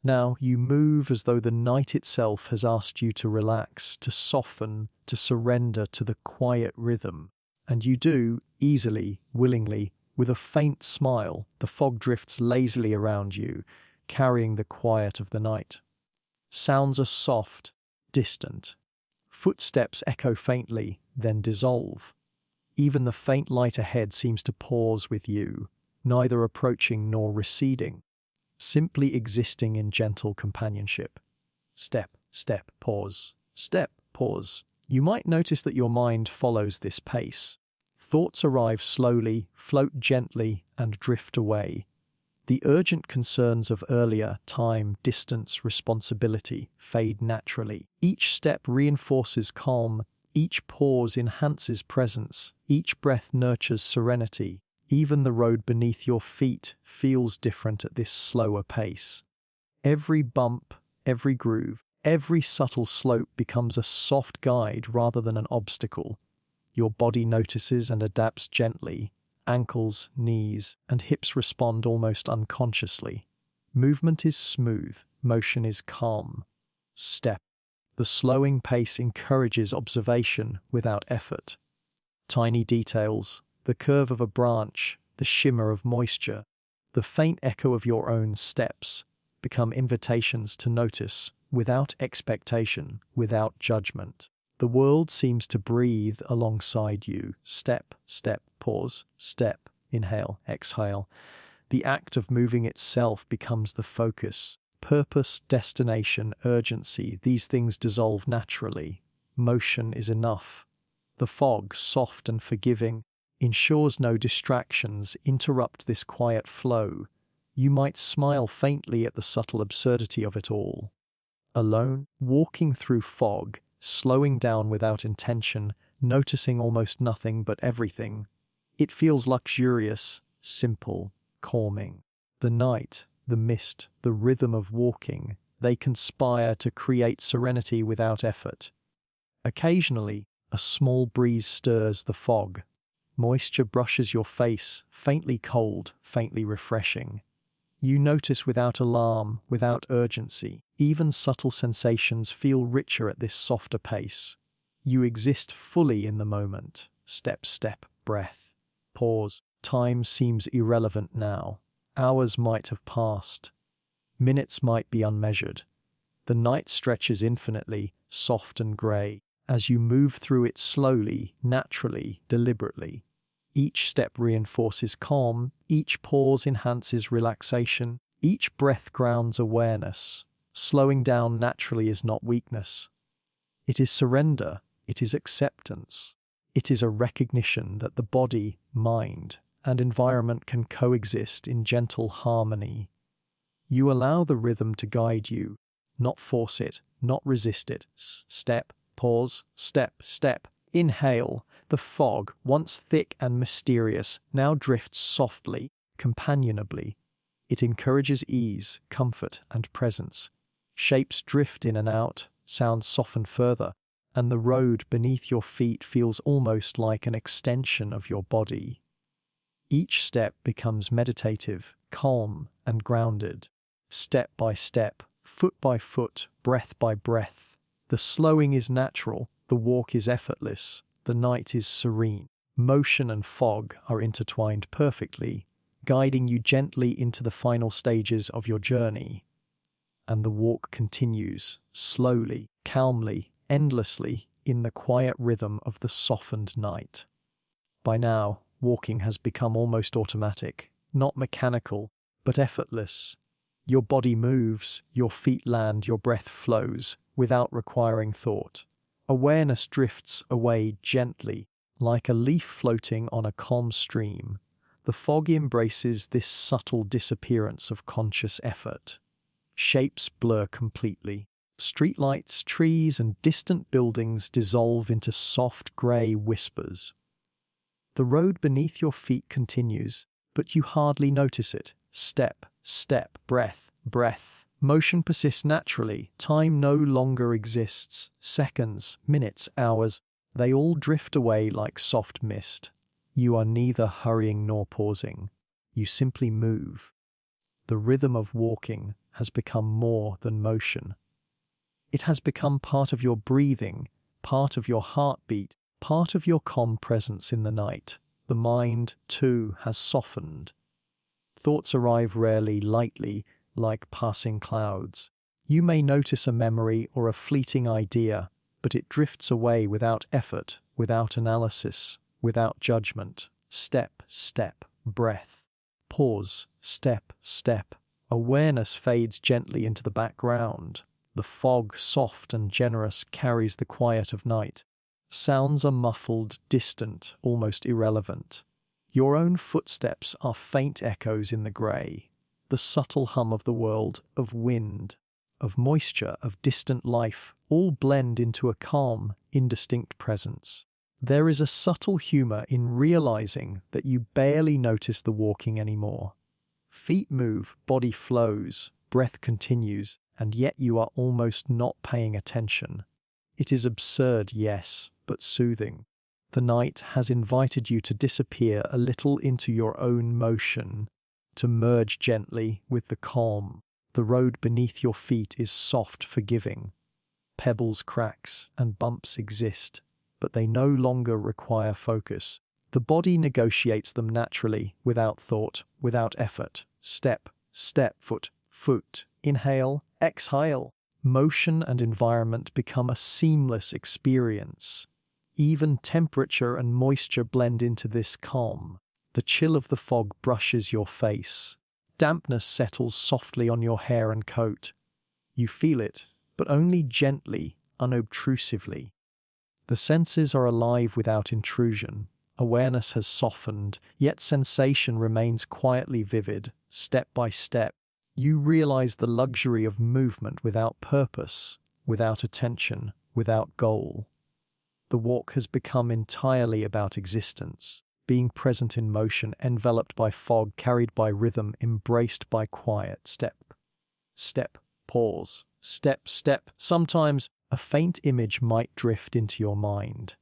Now you move as though the night itself has asked you to relax, to soften, to surrender to the quiet rhythm. And you do, easily, willingly, with a faint smile. The fog drifts lazily around you, carrying the quiet of the night. Sounds are soft, distant. Footsteps echo faintly, then dissolve. Even the faint light ahead seems to pause with you, neither approaching nor receding, simply existing in gentle companionship. Step, step, pause. Step, pause. You might notice that your mind follows this pace. Thoughts arrive slowly, float gently, and drift away. The urgent concerns of earlier, time, distance, responsibility, fade naturally. Each step reinforces calm, each pause enhances presence, each breath nurtures serenity. Even the road beneath your feet feels different at this slower pace. Every bump, every groove, every subtle slope becomes a soft guide rather than an obstacle. Your body notices and adapts gently. Ankles, knees, and hips respond almost unconsciously. Movement is smooth, motion is calm. Step. The slowing pace encourages observation without effort. Tiny details, the curve of a branch, the shimmer of moisture, the faint echo of your own steps, become invitations to notice, without expectation, without judgment. The world seems to breathe alongside you. Step, step, pause, step, inhale, exhale. The act of moving itself becomes the focus. Purpose, destination, urgency, these things dissolve naturally. Motion is enough. The fog, soft and forgiving, ensures no distractions interrupt this quiet flow. You might smile faintly at the subtle absurdity of it all. Alone, walking through fog, slowing down without intention, noticing almost nothing but everything. It feels luxurious, simple, calming. The night, the mist, the rhythm of walking, they conspire to create serenity without effort. Occasionally, a small breeze stirs the fog. Moisture brushes your face, faintly cold, faintly refreshing. You notice without alarm, without urgency. Even subtle sensations feel richer at this softer pace. You exist fully in the moment. Step, step, breath. Pause. Time seems irrelevant now. Hours might have passed. Minutes might be unmeasured. The night stretches infinitely, soft and grey, as you move through it slowly, naturally, deliberately. Each step reinforces calm, each pause enhances relaxation, each breath grounds awareness. Slowing down naturally is not weakness. It is surrender, it is acceptance. It is a recognition that the body, mind, and environment can coexist in gentle harmony. You allow the rhythm to guide you, not force it, not resist it. Step, pause, step, step. Inhale. The fog, once thick and mysterious, now drifts softly, companionably. It encourages ease, comfort, and presence. Shapes drift in and out, sounds soften further, and the road beneath your feet feels almost like an extension of your body. Each step becomes meditative, calm, and grounded. Step by step, foot by foot, breath by breath. The slowing is natural, the walk is effortless, the night is serene. Motion and fog are intertwined perfectly, guiding you gently into the final stages of your journey. And the walk continues, slowly, calmly, endlessly, in the quiet rhythm of the softened night. By now, walking has become almost automatic, not mechanical, but effortless. Your body moves, your feet land, your breath flows, without requiring thought. Awareness drifts away gently, like a leaf floating on a calm stream. The fog embraces this subtle disappearance of conscious effort. Shapes blur completely. Streetlights, trees, and distant buildings dissolve into soft grey whispers. The road beneath your feet continues, but you hardly notice it. Step, step, breath, breath. Motion persists naturally. Time no longer exists. Seconds, minutes, hours, they all drift away like soft mist. You are neither hurrying nor pausing. You simply move. The rhythm of walking has become more than motion. It has become part of your breathing, part of your heartbeat, part of your calm presence in the night. The mind, too, has softened. Thoughts arrive rarely, lightly, like passing clouds. You may notice a memory or a fleeting idea, but it drifts away without effort, without analysis, without judgment. Step, step, breath. Pause, step, step. Awareness fades gently into the background. The fog, soft and generous, carries the quiet of night. Sounds are muffled, distant, almost irrelevant. Your own footsteps are faint echoes in the grey. The subtle hum of the world, of wind, of moisture, of distant life, all blend into a calm, indistinct presence. There is a subtle humour in realizing that you barely notice the walking anymore. Feet move, body flows, breath continues, and yet you are almost not paying attention. It is absurd, yes, but soothing. The night has invited you to disappear a little into your own motion, to merge gently with the calm. The road beneath your feet is soft, forgiving. Pebbles, cracks, and bumps exist, but they no longer require focus. The body negotiates them naturally, without thought, without effort. Step, step, foot, foot. Inhale, exhale. Motion and environment become a seamless experience. Even temperature and moisture blend into this calm. The chill of the fog brushes your face. Dampness settles softly on your hair and coat. You feel it, but only gently, unobtrusively. The senses are alive without intrusion. Awareness has softened, yet sensation remains quietly vivid. step by step, you realize the luxury of movement without purpose, without attention, without goal. The walk has become entirely about existence, being present in motion, enveloped by fog, carried by rhythm, embraced by quiet. Step, step, pause, step, step. Sometimes a faint image might drift into your mind.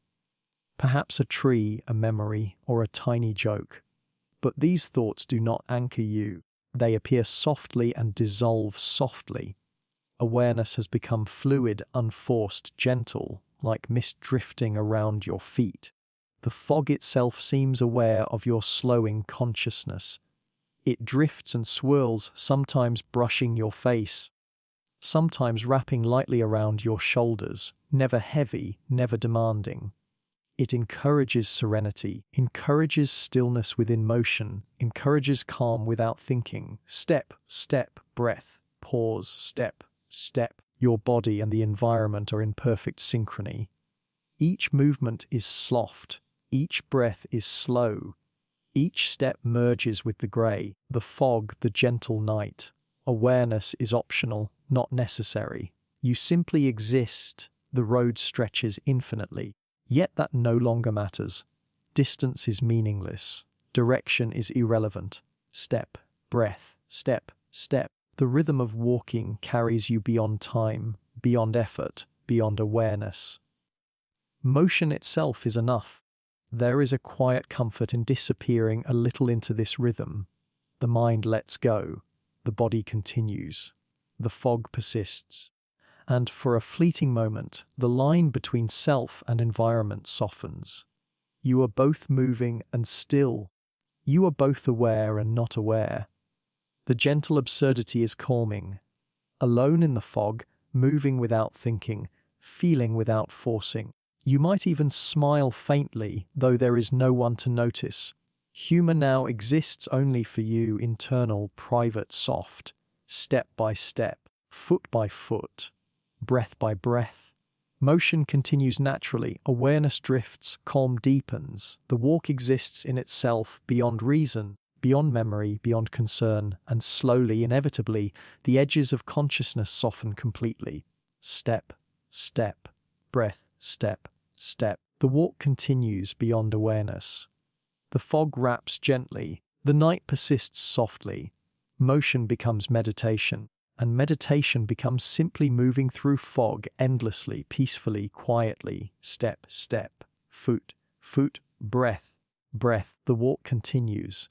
Perhaps a tree, a memory, or a tiny joke. But these thoughts do not anchor you. They appear softly and dissolve softly. Awareness has become fluid, unforced, gentle, like mist drifting around your feet. The fog itself seems aware of your slowing consciousness. It drifts and swirls, sometimes brushing your face, sometimes wrapping lightly around your shoulders, never heavy, never demanding. It encourages serenity, encourages stillness within motion, encourages calm without thinking. Step, step, breath, pause, step, step. Your body and the environment are in perfect synchrony. Each movement is soft, each breath is slow. Each step merges with the grey, the fog, the gentle night. Awareness is optional, not necessary. You simply exist. The road stretches infinitely. Yet that no longer matters. Distance is meaningless. Direction is irrelevant. Step, breath, step, step. The rhythm of walking carries you beyond time, beyond effort, beyond awareness. Motion itself is enough. There is a quiet comfort in disappearing a little into this rhythm. The mind lets go. The body continues. The fog persists. And for a fleeting moment, the line between self and environment softens. You are both moving and still. You are both aware and not aware. The gentle absurdity is calming. Alone in the fog, moving without thinking, feeling without forcing. You might even smile faintly, though there is no one to notice. Humor now exists only for you, internal, private, soft, step by step, foot by foot, breath by breath. Motion continues naturally, awareness drifts, calm deepens. The walk exists in itself, beyond reason, beyond memory, beyond concern, and slowly, inevitably, the edges of consciousness soften completely. Step, step, breath, step, step. The walk continues beyond awareness. The fog wraps gently, the night persists softly. Motion becomes meditation, and meditation becomes simply moving through fog endlessly, peacefully, quietly, step, step, foot, foot, breath, breath. The walk continues.